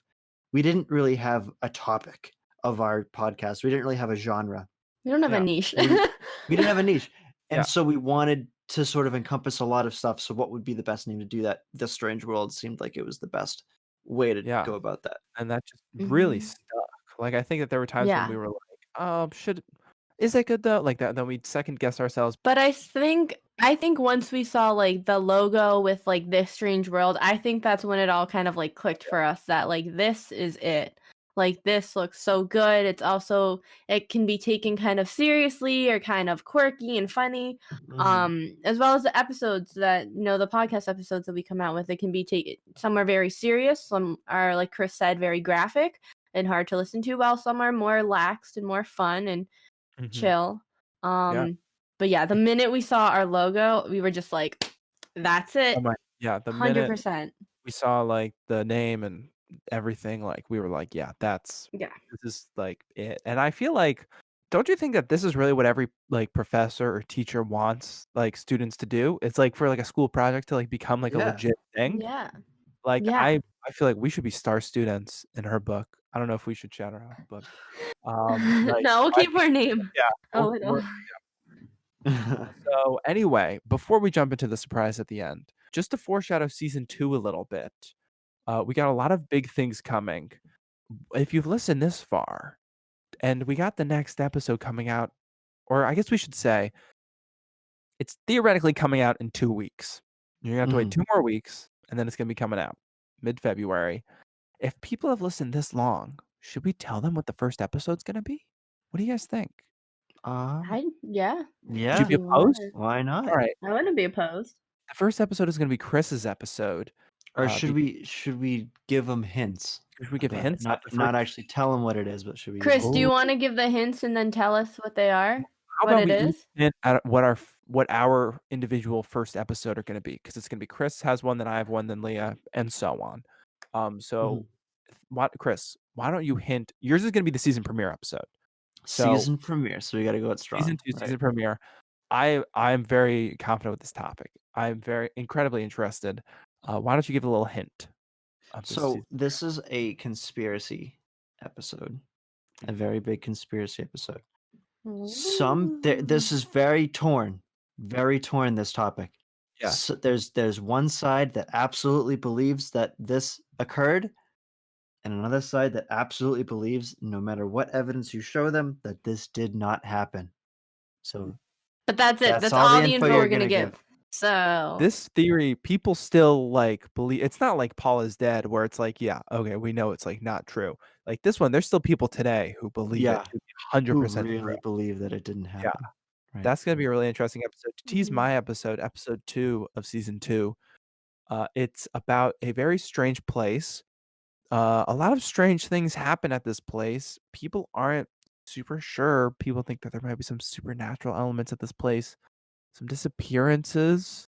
we didn't really have a topic of our podcast. We didn't really have a genre. We don't have a Yeah. niche. We didn't have a niche. Yeah. And so we wanted to sort of encompass a lot of stuff. So what would be the best name to do that? This Strange World seemed like it was the best way to Yeah. go about that. And that just really Mhm. stuck. Like I think that there were times when Yeah. we were like, is it good though? Like that, then we'd second guess ourselves. But I think once we saw like the logo with like This Strange World, I think that's when it all kind of like clicked for us that like this is it. like this looks so good. It's also it can be taken kind of seriously or kind of quirky and funny. As well as the episodes that the podcast episodes that we come out with, it can be taken. Some are very serious, some are, like Chris said, very graphic and hard to listen to, while some are more relaxed and more fun and chill. Yeah. But yeah, the minute we saw our logo, we were just like, that's Oh it. my, yeah. The minute 100%. we saw like the name and everything, like we were like, yeah, this Yeah. is like it. And I feel like, don't you think that this is really what every like professor or teacher wants like students to do? It's like for like a school project to like become like a Yeah. legit thing. Yeah. Like Yeah. I feel like we should be star students in her book. I don't know if we should shout her out, but like No, we'll I keep her name. yeah. Oh, So anyway, before we jump into the surprise at the end, just to foreshadow season 2 a little bit, we got a lot of big things coming. If you've listened this far, and we got the next episode coming out, or I guess we should say, it's theoretically coming out in 2 weeks. You're gonna have to wait 2 more weeks, and then it's gonna be coming out mid-February. If people have listened this long, should we tell them what the first episode's gonna be? What do you guys think? yeah. Would you Yeah. be opposed? Why not? All right. I wouldn't be opposed. The first episode is gonna be Chris's episode. Or should we give them hints? Should we give about it? hints? Not actually tell them what it is, but should we? Chris, give do you want to give the hints and then tell us what they are? How What about it we each is? hint at what our individual first episode are gonna be? Because it's gonna be Chris has one, then I have one, then Leah, and so on. So Chris, why don't you hint? Yours is gonna be the season premiere episode. So season premiere, so we got to go out strong. season 2, right? season premiere. I'm very confident with this topic. I'm very incredibly interested. Why don't you give a little hint of this So season? this is a conspiracy episode, a very big conspiracy episode. This is very torn, this topic. Yeah. So there's one side that absolutely believes that this occurred, and another side that absolutely believes, no matter what evidence you show them, that this did not happen. So But that's it. That's That's all all the the info info you're we're gonna gonna give. So This theory, people still like believe. It's not like Paul is dead, where it's like, yeah, okay, we know it's like not true. Like this one, there's still people today who believe it to be who 100% really true. believe that it didn't happen. Right. That's gonna be a really interesting episode. To tease Mhm. my episode 2 of season 2, it's about a very strange place. A lot of strange things happen at this place. People aren't super sure. People think that there might be some supernatural elements at this place, some disappearances.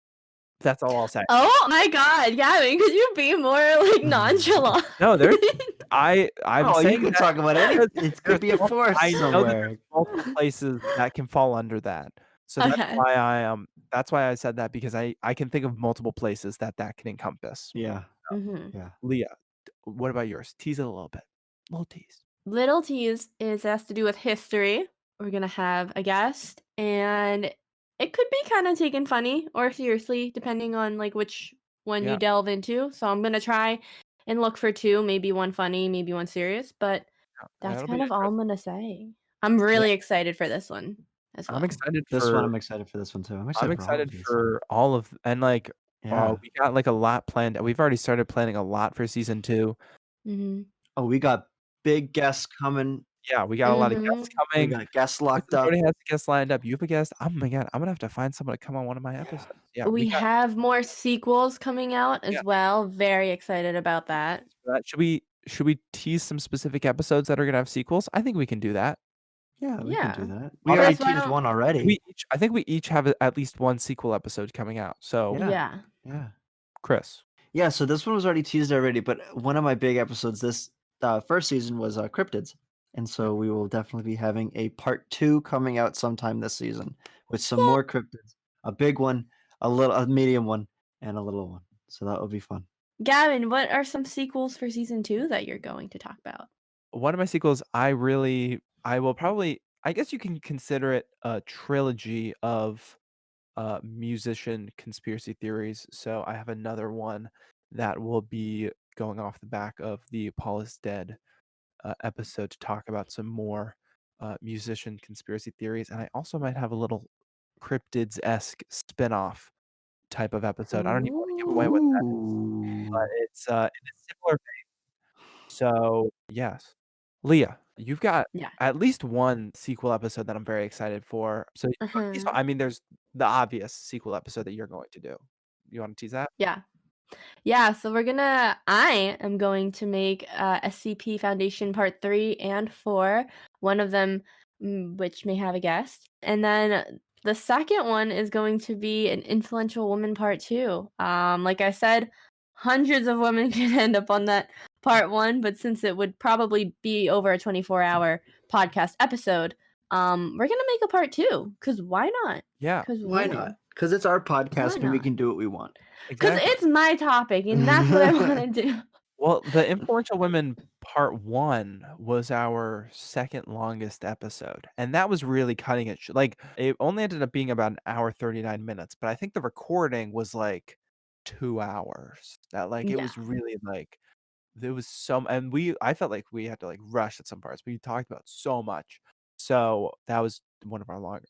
That's all I'll say. Oh my God, Gavin, could you be more like nonchalant? No, there's I'm Oh, saying you can that talk about anything. because It could be a there's forest I know that somewhere. there's multiple places that can fall under that. So Okay. that's why I said that, because I can think of multiple places that can encompass. Yeah. Mhm. Yeah. Leah, what about yours? Tease it a little bit. Little tease. Little tease has to do with history. We're gonna have a guest, and it could be kind of taken funny or seriously, depending on like which one Yeah. you delve into. So I'm gonna try and look for two, maybe one funny, maybe one serious. But that's That'll be kind of all I'm interesting. gonna say. I'm really excited for this one as well. I'm excited This for one, I'm excited for this one too. I'm I'm excited for all of excited these. for all of, and like Yeah. we got like a lot planned. We've already started planning a lot for season 2. Mm-hmm. Oh, we got big guests coming. Yeah, we got a lot of guests Mm-hmm. We coming. got guests Chris locked up. already has a guest lined up. You have a guest. Oh my God, I'm gonna have to find someone to come on one of my episodes. Yeah, We got have more sequels coming out as Yeah. well. Very excited about that. that. Should we tease some specific episodes that are gonna have sequels? I think we can do that. Yeah, we Yeah. can do that. We All already right. That's why teased one already. I think we each have at least one sequel episode coming out. So Yeah. Yeah. Yeah. Chris, Yeah, so this one was already teased already, but one of my big episodes this first season was cryptids. And so we will definitely be having a part 2 coming out sometime this season with some more cryptids. A big one, a medium one, and a little one. So that will be fun. Gavin, what are some sequels for season 2 that you're going to talk about? one of my sequels, I will probably, I guess you can consider it a trilogy of musician conspiracy theories. So I have another one that will be going off the back of the Paul is Dead episode to talk about some more musician conspiracy theories. And I also might have a little cryptids-esque spin-off type of episode. I don't even want to give away what that is, but it's in a similar vein. So yes. Leah, you've got Yeah. at least one sequel episode that I'm very excited for. So, Uh-huh. I mean, there's the obvious sequel episode that you're going to do. You want to tease that? Yeah. Yeah, so I am going to make SCP Foundation Part 3 and 4, one of them which may have a guest. And then the second one is going to be an influential woman Part 2. Like I said, hundreds of women can end up on that Part 1, but since it would probably be over a 24-hour podcast episode, we're going to make a Part 2 cuz why not? Yeah, Cuz Why women. not? Because it's our Why podcast and we not? can do what we want. Cuz exactly. it's my topic and that's what I want to do. Well, the Influential Women Part 1 was our second longest episode, and that was really cutting it sh like, it only ended up being about an hour, 39 minutes, but I think the recording was, like, 2 hours. That, like, it Yeah. was really, like there was and I felt like we had to, like, rush at some parts. We talked about so much. So, that was one of our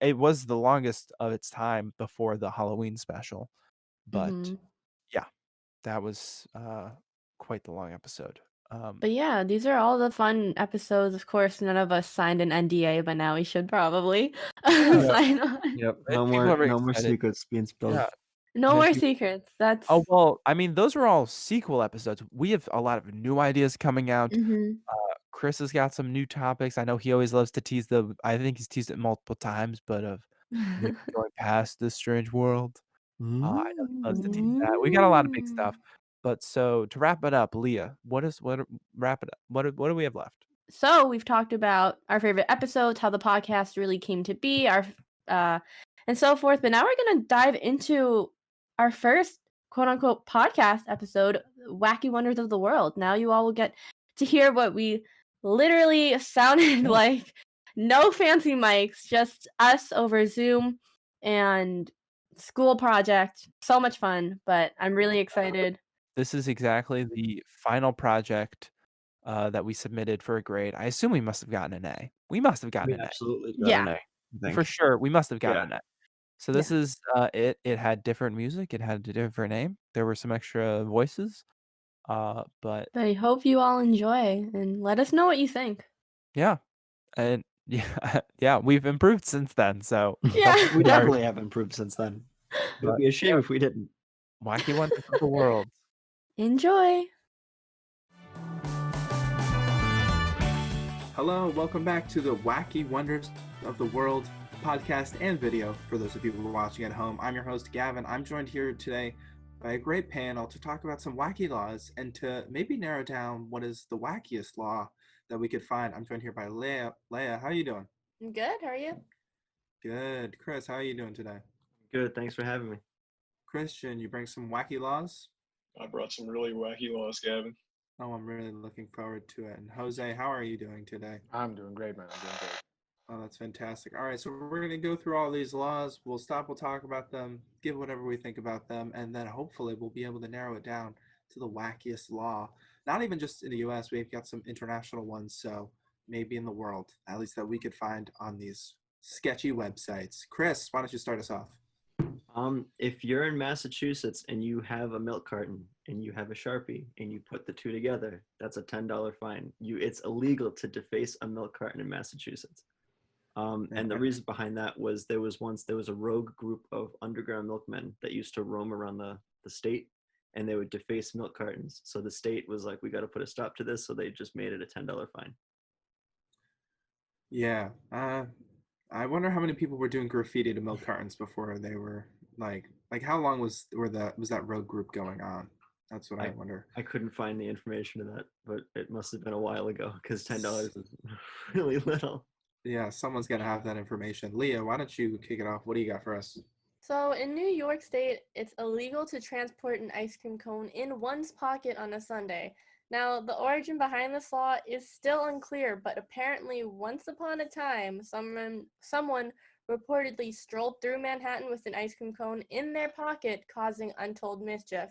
it was the longest of its time before the Halloween special, but Mhm. yeah. That was, quite the long episode. But yeah, these are all the fun episodes. Of course, none of us signed an NDA, but now we should probably Yeah, Yep. sign on. Yep. and people are very No more excited. secrets being spilled. Yeah, No and then more people secrets. oh, That's well, I mean, those are all sequel episodes. We have a lot of new ideas coming out. mhm. Chris has got some new topics. I know he always loves to tease I think he's teased it multiple times, but of maybe going past this strange world. I know he loves to tease that. We got a lot of big stuff. Mm. But so to wrap it up, Leah, wrap it up. What do we have left? So we've talked about our favorite episodes, how the podcast really came to be, uh, and so forth. But now we're gonna dive into our first quote unquote podcast episode, "Wacky Wonders of the World." Now you all will get to hear what we literally sounded Yeah. like. No fancy mics, just us over Zoom and school project. So much fun, but I'm really excited. This is exactly the final project, that we submitted for a grade. I assume we must have gotten an A. We must have gotten We an A. absolutely got Yeah, an A, I For think. sure, we must have gotten Yeah. an A. So yeah. this is, it had different music, it had a different name, there were some extra voices, but But I hope you all enjoy and let us know what you think. yeah, and yeah, yeah, we've improved since then, so Yeah. welcome We to our definitely have improved since then. It would but be a yeah, shame if we didn't. wacky wonders of the world. Enjoy. Hello, welcome back to the Wacky Wonders of the World podcast and video. For those of you who are watching at home, I'm your host, Gavin. I'm joined here today by a great panel to talk about some wacky laws and to maybe narrow down what is the wackiest law that we could find. I'm joined here by Leah. Leah, how are you doing? I'm good. How are you? Good. Chris, how are you doing today? Good. Thanks for having me. Christian, you bring some wacky laws? I brought some really wacky laws, Gavin. Oh, I'm really looking forward to it. And Jose, how are you doing today? I'm doing great, man. I'm doing great. Oh, that's fantastic. All right, so we're going to go through all these laws. We'll stop, we'll talk about them, give whatever we think about them, and then hopefully we'll be able to narrow it down to the wackiest law. Not even just in the US, we've got some international ones, so maybe in the world, at least that we could find on these sketchy websites. Chris, why don't you start us off? If you're in Massachusetts and you have a milk carton and you have a Sharpie and you put the two together, that's a $10 fine. It's illegal to deface a milk carton in Massachusetts. And the reason behind that was there was a rogue group of underground milkmen that used to roam around the state, and they would deface milk cartons. So the state was like, we got to put a stop to this. So they just made it a $10 fine. Yeah. I wonder how many people were doing graffiti to milk cartons before they were like how long was that rogue group going on? That's what I wonder. I couldn't find the information of that, but it must have been a while ago because $10 is really little. Yeah, someone's got to have that information. Leah, why don't you kick it off? What do you got for us? So, in New York State, it's illegal to transport an ice cream cone in one's pocket on a Sunday. Now, the origin behind this law is still unclear, but apparently, once upon a time, someone reportedly strolled through Manhattan with an ice cream cone in their pocket, causing untold mischief.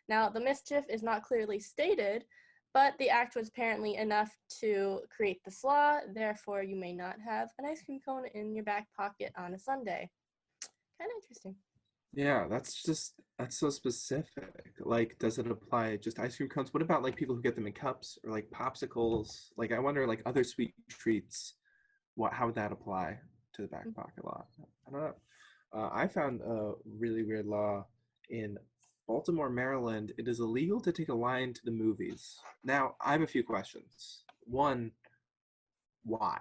Now, the mischief is not clearly stated, but the act was apparently enough to create this law. Therefore, you may not have an ice cream cone in your back pocket on a Sunday. Kind of interesting. Yeah, that's so specific. Like, does it apply just ice cream cones? What about like people who get them in cups or like popsicles? Like, I wonder like other sweet treats. How would that apply to the back pocket law? I don't know. I found a really weird law in Baltimore, Maryland. It is illegal to take a lion to the movies. Now, I have a few questions. One, why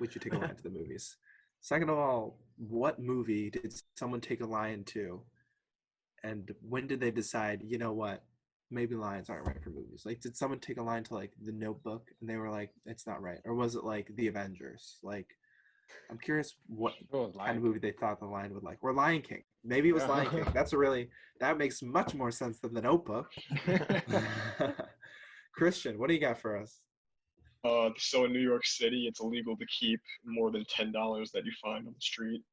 would you take a lion to the movies? Second of all, what movie did someone take a lion to? And when did they decide, you know what, maybe lions aren't right for movies? Like, did someone take a lion to like The Notebook and they were like, it's not right? Or was it like The Avengers? Like, I'm curious what kind of movie they thought the lion would like. Or Lion King. Maybe it was Lion King. That makes much more sense than The Notebook. Christian, what do you got for us? So in New York City, it's illegal to keep more than $10 that you find on the street,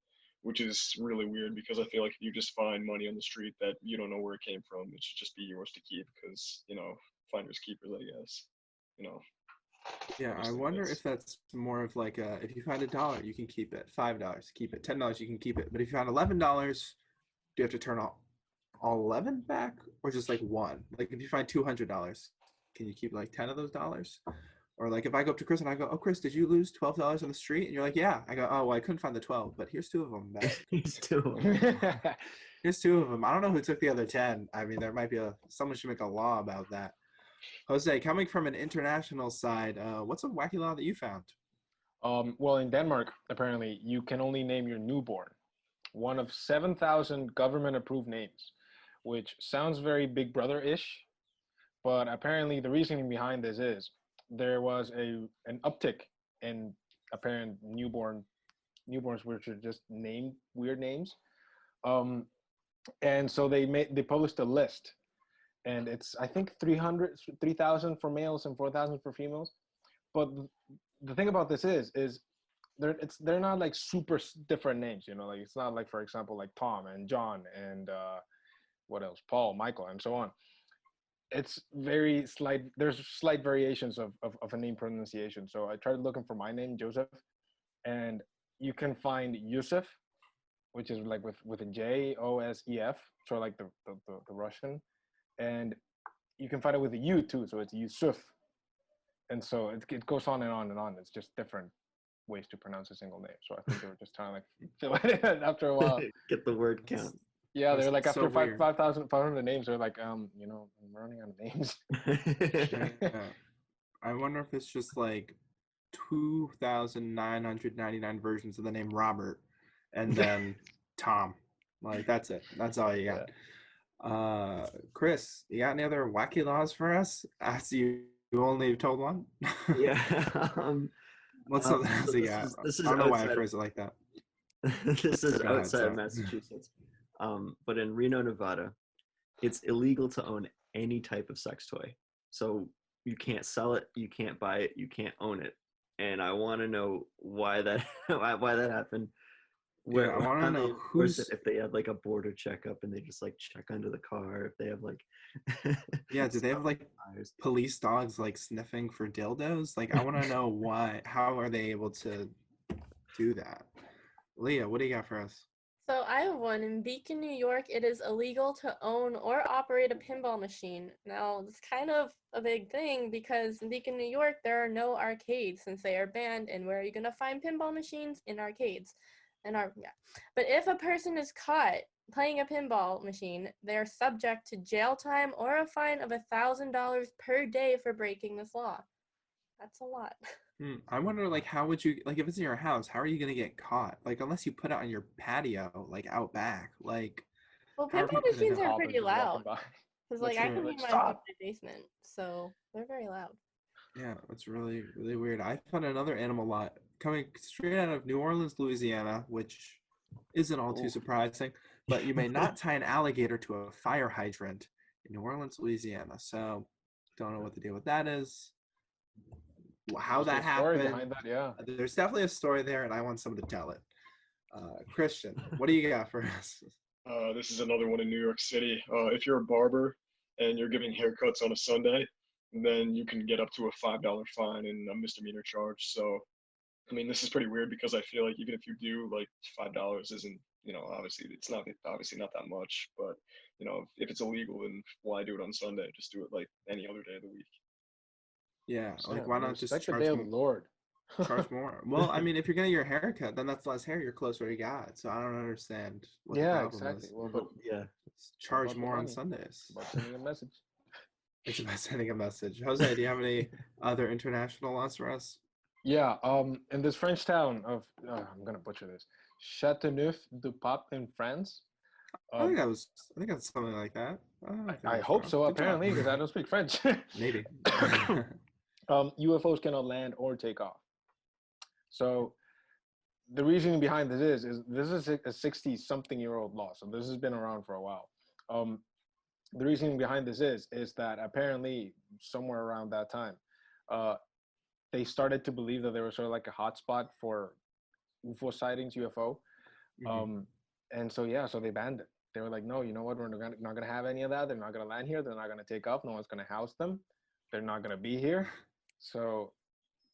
which is really weird because I feel like if you just find money on the street that you don't know where it came from, it should just be yours to keep because, finders keepers, I guess. You know, Yeah, I wonder if that's more of like if you find $1, you can keep it. $5, keep it. $10, you can keep it. But if you found $11, do you have to turn all 11 back, or just like one? Like if you find $200, can you keep like 10 of those dollars? Or like if I go up to Chris and I go, "Oh, Chris, did you lose $12 on the street?" And you're like, "Yeah." I go, "Oh, well, I couldn't find the 12, but here's 2 of them back." Here's 2 of them. Here's 2 of them. I don't know who took the other 10. I mean, there might be someone should make a law about that. Jose, coming from an international side, what's a wacky law that you found? Well, in Denmark, apparently, you can only name your newborn one of 7,000 government-approved names, which sounds very Big Brother-ish, but apparently the reasoning behind this is there was an uptick in apparent newborns which are just named weird names, and so they published a list, and it's I think 3,000 for males and 4,000 for females, but the thing about this is they're not like super different names, like it's not like, for example, like Tom and John and what else, Paul, Michael, and so on. It's very slight. There's slight variations of a name pronunciation. So I tried looking for my name, Joseph, and you can find Yusuf, which is like with a Josef, so like the Russian, and you can find it with a U too, so it's Yusuf, and so it goes on and on and on. It's just different ways to pronounce a single name. So I think they were just trying to like fill it in after a while. Get the word count. Yeah, they're like, after so 5,500 names, they're like, I'm running out of names. Yeah. I wonder if it's just like 2,999 versions of the name Robert, and then Tom. Like that's it. That's all you got. Yeah. Chris, you got any other wacky laws for us? You only told one. Yeah. What's something else you got? This is I don't know why I phrase it like that. This is outside of Massachusetts. But in Reno, Nevada, it's illegal to own any type of sex toy. So you can't sell it, you can't buy it, you can't own it. And I want to know why that happened. I want to know if they had like a border checkup and they just like check under the car, if they have like do they have like police dogs like sniffing for dildos? Like I want to know how are they able to do that? Leah, what do you got for us? So I have one. In Beacon, New York, it is illegal to own or operate a pinball machine. Now, it's kind of a big thing because in Beacon, New York, there are no arcades since they are banned. And where are you going to find pinball machines? In arcades. But if a person is caught playing a pinball machine, they are subject to jail time or a fine of $1,000 per day for breaking this law. That's a lot. I wonder, like, how would you, like, if it's in your house, how are you going to get caught? Like, unless you put it on your patio, like, out back. Like, well, pinball machines are pretty loud. Because, like, I can hear mine from my basement, so they're very loud. Yeah, that's really, really weird. I found another animal law coming straight out of New Orleans, Louisiana, which isn't all too surprising, but you may not tie an alligator to a fire hydrant in New Orleans, Louisiana. So, don't know what the deal with that is. How that happened. There's definitely a story there, and I want someone to tell it. Christian, what do you got for us? This is another one in New York City. If you're a barber and you're giving haircuts on a Sunday, then you can get up to a $5 fine and a misdemeanor charge. So, I mean, this is pretty weird because I feel like even if you do, like, $5 isn't obviously it's not that much, but if it's illegal, then why do it on Sunday? Just do it like any other day of the week. Yeah, like Sam, why not just respect the day of the Lord. charge more? Well, I mean, if you're getting your hair cut, then that's less hair. You're close where you got. So I don't understand what the Yeah, problem exactly. is. Well, but Yeah. Charge about the more on money. Sundays. about sending a message. It's about sending a message. Jose, do you have any other international laws for us? Yeah, in this French town of I'm gonna butcher this, Châteauneuf-du-Pape in France. I think Um, that's something like that. I don't think I that's hope wrong. so. Good job. Apparently, because I don't speak French. Maybe. UFOs cannot land or take off. So the reasoning behind this is a 60-something-year-old law. So this has been around for a while. The reasoning behind this is that apparently somewhere around that time, they started to believe that there was sort of like a hotspot for UFO sightings, UFO. Mhm. And so yeah, so they banned it. They were like, no, you know what? We're not gonna have any of that. They're not gonna land here. They're not gonna take off. No one's gonna house them. They're not gonna be here. So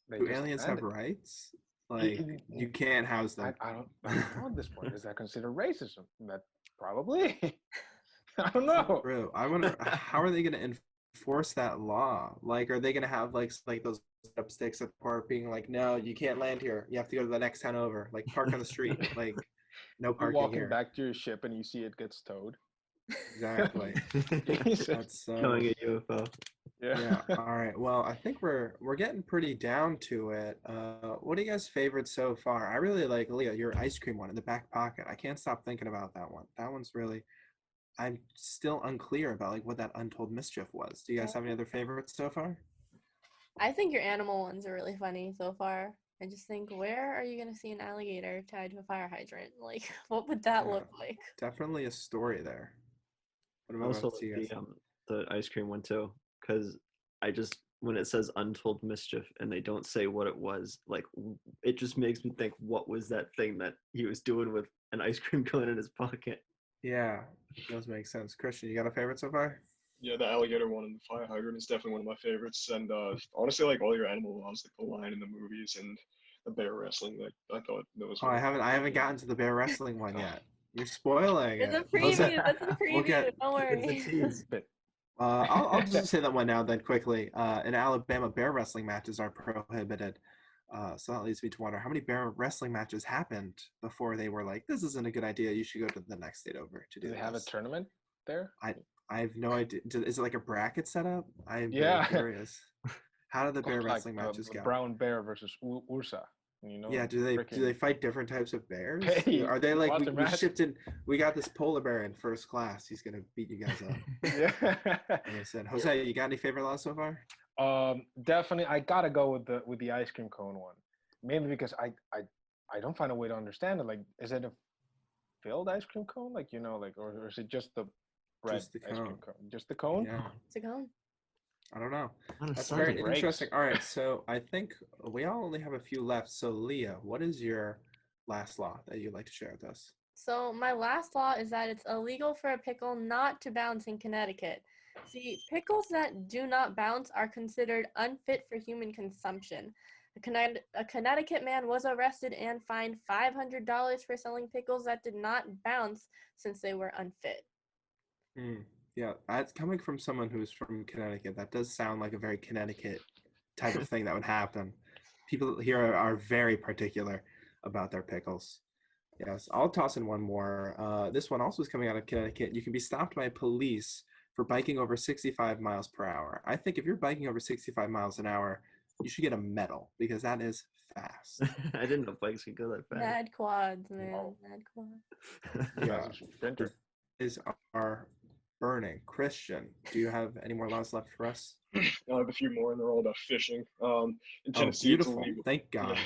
they Do just aliens banned have it. rights? Like you can't house them. I don't know at this point. Is that considered racism? That probably. I don't know. Bro, I wonder how are they going to enforce that law? Like, are they going to have like those up sticks at the park being like, no, you can't land here. You have to go to the next town over. Like, park on the street. Like, no You're parking walking here. back to your ship and you see it gets towed. Exactly. Jesus. That's Towing a UFO. yeah. All right. Well, I think we're getting pretty down to it. What are you guys' favorites so far? I really like Leah, your ice cream one in the back pocket. I can't stop thinking about that one. That one's really. I'm still unclear about like what that untold mischief was. Do you guys have any other favorites so far? I think your animal ones are really funny so far. I just think, where are you gonna see an alligator tied to a fire hydrant? Like, what would that Yeah. look like? Definitely a story there. What I also about you like guys? the ice cream one too, because I just when it says untold mischief and they don't say what it was, like it just makes me think, what was that thing that he was doing with an ice cream cone in his pocket? Yeah, does make sense. Christian, you got a favorite so far? Yeah, the alligator one and the fire hydrant is definitely one of my favorites. And honestly, like all your animal laws, like the lion in the movies and the bear wrestling, like I thought those Oh, were. I haven't gotten to the bear wrestling one yet. You're spoiling It's a it. preview. That's a We'll preview. get. Don't It's a worry. tease. I'll just say that one now then quickly. In Alabama, bear wrestling matches are prohibited. So that leads me to wonder how many bear wrestling matches happened before they were like, this isn't a good idea. You should go to the next state over to Do do they have a this. tournament there? I have no idea. Is it like a bracket setup? I am very Yeah. curious. How do the bear Called like wrestling matches go? brown bear versus Ursa. Yeah, do they fight different types of bears? Hey, Are they like watch we, the we match. shipped in? We got this polar bear in first class. He's gonna beat you guys up. Yeah. Listen, Jose, you got any favorite laws so far? Definitely, I gotta go with the ice cream cone one, mainly because I don't find a way to understand it. Like, is it a filled ice cream cone? Like, like, or is it just the bread Just the ice cream cone. cone? Just the cone? Yeah, To go. I don't know. On a That's Sunday. very Breaks. interesting. All right, so I think we all only have a few left. So Leah, what is your last law that you'd like to share with us? So my last law is that it's illegal for a pickle not to bounce in Connecticut. See, pickles that do not bounce are considered unfit for human consumption. A Connecticut man was arrested and fined $500 for selling pickles that did not bounce since they were unfit. Yeah, that's coming from someone who's from Connecticut. That does sound like a very Connecticut type of thing that would happen. People here are very particular about their pickles. Yes, I'll toss in one more. This one also is coming out of Connecticut. You can be stopped by police for biking over 65 miles per hour. I think if you're biking over 65 miles an hour, you should get a medal because that is fast. I didn't know bikes could go that fast. Mad quads, man. Wow. Mad quads. Yeah, That's a sprinter. is our burning. Christian, do you have any more laws left for us? I have a few more, and they're all about fishing. In Oh, Tennessee, it's beautiful. illegal. Thank God.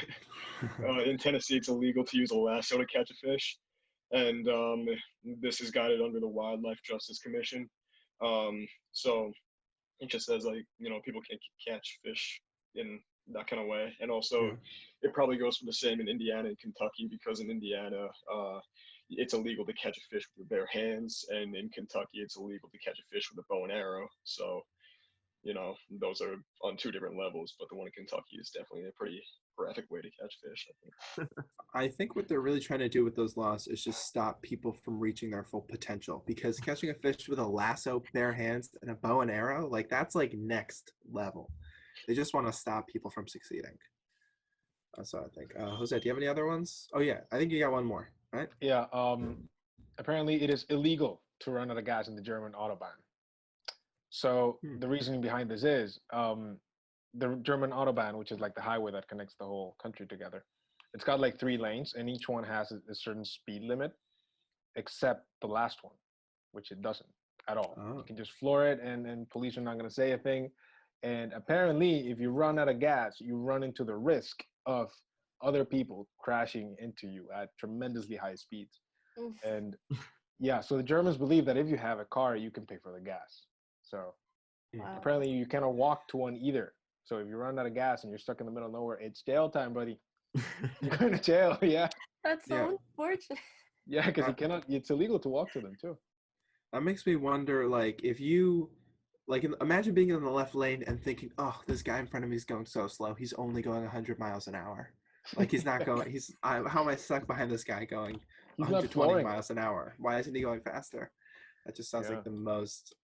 In Tennessee, it's illegal to use a lasso to catch a fish, and this is guided under the Wildlife Justice Commission. So it just says like people can't catch fish in that kind of way, and also Yeah. it probably goes for the same in Indiana and Kentucky because in Indiana it's illegal to catch a fish with your bare hands, and in Kentucky it's illegal to catch a fish with a bow and arrow. So those are on two different levels. But the one in Kentucky is definitely a pretty graphic way to catch fish, I think. I think what they're really trying to do with those laws is just stop people from reaching their full potential, because catching a fish with a lasso, bare hands, and a bow and arrow, like that's like next level. They just want to stop people from succeeding. That's what I think. Jose, do you have any other ones? Oh yeah, I think you got one more, right? Yeah. Apparently, it is illegal to run out of gas in the German autobahn. So the reasoning behind this is the German autobahn, which is like the highway that connects the whole country together. It's got like 3 lanes, and each one has a certain speed limit, except the last one, which it doesn't at all. Oh. You can just floor it, and police are not going to say a thing. And apparently, if you run out of gas, you run into the risk of other people crashing into you at tremendously high speeds. Oof. And yeah, so the Germans believe that if you have a car, you can pay for the gas. So Wow. apparently, you cannot walk to one either. So if you run out of gas and you're stuck in the middle of nowhere, it's jail time, buddy. You're going to jail, yeah. That's so Yeah. unfortunate. Yeah, because you cannot. It's illegal to walk to them too. That makes me wonder, like, if you, like, imagine being in the left lane and thinking, oh, this guy in front of me is going so slow. He's only going 100 miles an hour. Like, he's not going, how am I stuck behind this guy going He's not 120 flooring miles an hour? Why isn't he going faster? That just sounds Yeah. like the most,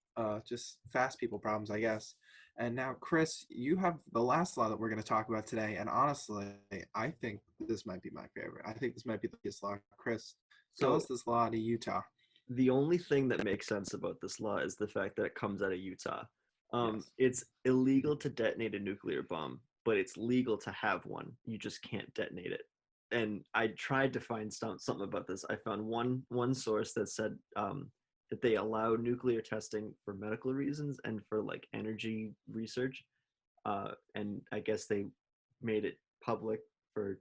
just fast people problems, I guess. And now, Chris, you have the last law that we're going to talk about today. And honestly, I think this might be my favorite. I think this might be the biggest law. Chris, tell us this law to Utah. The only thing that makes sense about this law is the fact that it comes out of Utah. Yes. It's illegal to detonate a nuclear bomb, but it's legal to have one. You just can't detonate it. And I tried to find something about this. I found one source that said that they allow nuclear testing for medical reasons and for like energy research. And I guess they made it public for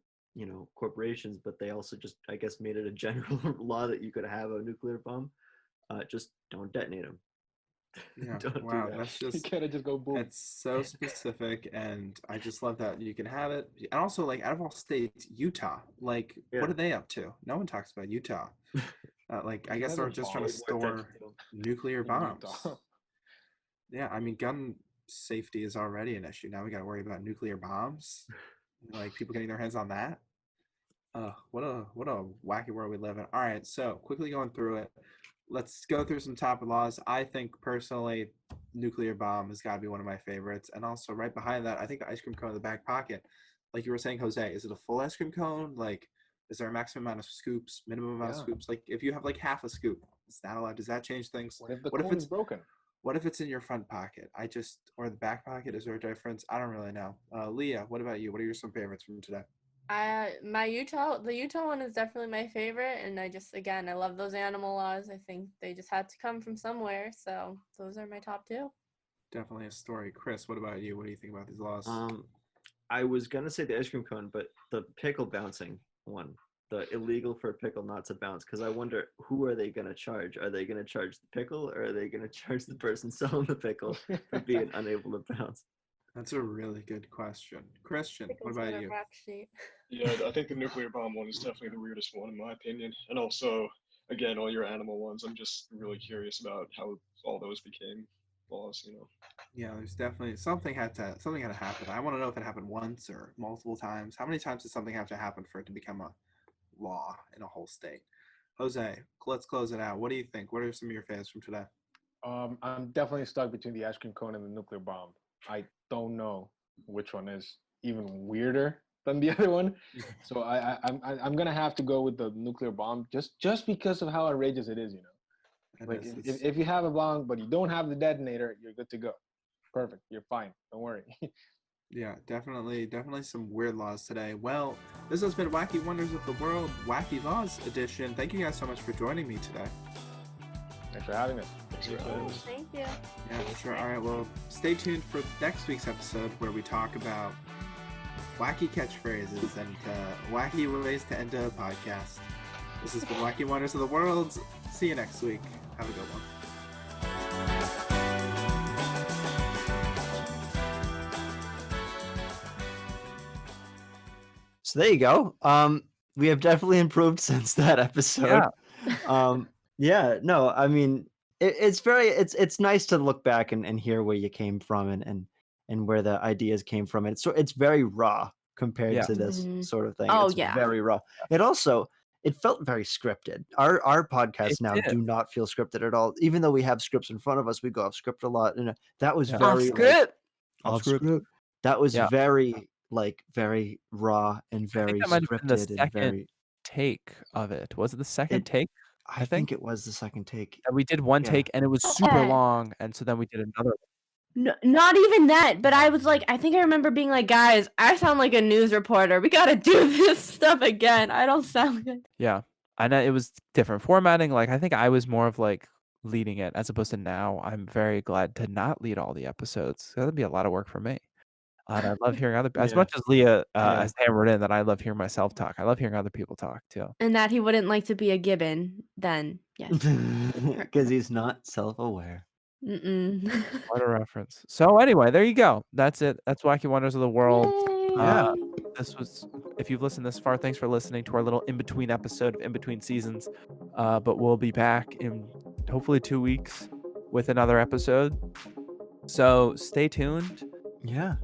corporations, but they also just, I guess, made it a general law that you could have a nuclear bomb. Just don't detonate them. Yeah. Don't do Wow. that. That's You just, can't just go boom. it's so specific. And I just love that you can have it. And also, like, out of all states, Utah, like, Yeah. what are they up to? No one talks about Utah. Like, I guess they're just trying to store nuclear bombs. Yeah. I mean, gun safety is already an issue. Now we got to worry about nuclear bombs. Like, people getting their hands on that. What a wacky world we live in. All right, so quickly going through it. Let's go through some top laws. I think personally, nuclear bomb has got to be one of my favorites. And also right behind that, I think the ice cream cone in the back pocket. Like you were saying, Jose, is it a full ice cream cone? Like, is there a maximum amount of scoops, minimum amount of scoops? Like, if you have like half a scoop, is that allowed? Does that change things? What if the What if cone it's is broken? What if it's in your front pocket? Or the back pocket? Is there a difference? I don't really know. Leah, what about you? What are some favorites from today? The Utah one is definitely my favorite, and I love those animal laws. I think they just had to come from somewhere, so those are my top 2. Definitely a story. Chris, what about you? What do you think about these laws? I was gonna say the ice cream cone, but the pickle bouncing one, the illegal for a pickle not to bounce, because I wonder, who are they gonna charge? Are they gonna charge the pickle, or are they gonna charge the person selling the pickle for being unable to bounce? That's a really good question. Christian, what about you? Yeah, I think the nuclear bomb one is definitely the weirdest one in my opinion. And also, again, all your animal ones, I'm just really curious about how all those became laws, Yeah, there's definitely something had to happen. I want to know if it happened once or multiple times. How many times does something have to happen for it to become a law in a whole state? Jose, let's close it out. What do you think? What are some of your favorites from today? I'm definitely stuck between the ice cream cone and the nuclear bomb. I don't know which one is even weirder than the other one. So I'm gonna have to go with the nuclear bomb just because of how outrageous it is, Like if you have a bomb but you don't have the detonator, you're good to go. Perfect. You're fine. Don't worry. Yeah, definitely some weird laws today. Well, this has been Wacky Wonders of the World, Wacky Laws edition. Thank you guys so much for joining me today. Thanks for having us. Thank you. Yeah, for sure. All right, well, stay tuned for next week's episode where we talk about wacky catchphrases and wacky ways to end a podcast. This has been Wacky Wonders of the World. See you next week. Have a good one. So there you go. We have definitely improved since that episode. Yeah. No, I mean, it's nice to look back and hear where you came from and where the ideas came from. And it's very raw compared to this sort of thing. Oh, It's yeah. very raw. It felt very scripted. Our podcasts now do not feel scripted at all. Even though we have scripts in front of us, we go off script a lot. And that was very Off script. off script. That was very very raw and very that might have been the scripted and second very. take of it. Was it the second take? I think it was the second take. And we did one Yeah. take and it was super long, and so then we did another. No, not even that, but I was like, I think I remember being like, guys, I sound like a news reporter. We gotta do this stuff again. I don't sound good. Yeah, I know it was different formatting. Like I think I was more of like leading it as opposed to now. I'm very glad to not lead all the episodes. That'd be a lot of work for me. And I love hearing other. As Yeah. much as Leah Yeah. has hammered in that I love hearing myself talk. I love hearing other people talk too. And that he wouldn't like to be a gibbon, then yes. Because he's not self-aware. Mm-mm. What a reference. So anyway, there you go. That's it. That's Wacky Wonders of the World. Yeah. This was, if you've listened this far, thanks for listening to our little in-between episode of In-Between Seasons. But we'll be back in hopefully 2 weeks with another episode. So stay tuned. Yeah.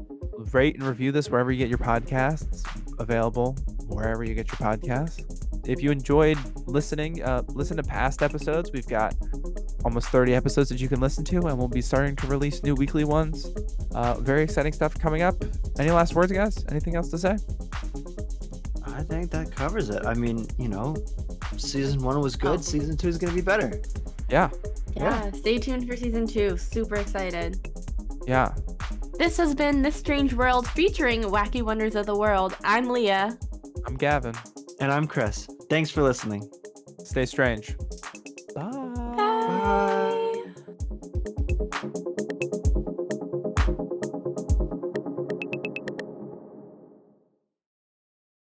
Rate and review this wherever you get your podcasts. Available wherever you get your podcasts. If you enjoyed listening, listen to past episodes. We've got almost 30 episodes that you can listen to, and we'll be starting to release new weekly ones. Very exciting stuff coming up. Any last words, guys? Anything else to say? I think that covers it. I mean, season 1 was good. Season 2 is going to be better. Yeah. Yeah, stay tuned for season 2. Super excited. Yeah. This has been This Strange World featuring Wacky Wonders of the World. I'm Leah. I'm Gavin. And I'm Chris. Thanks for listening. Stay strange.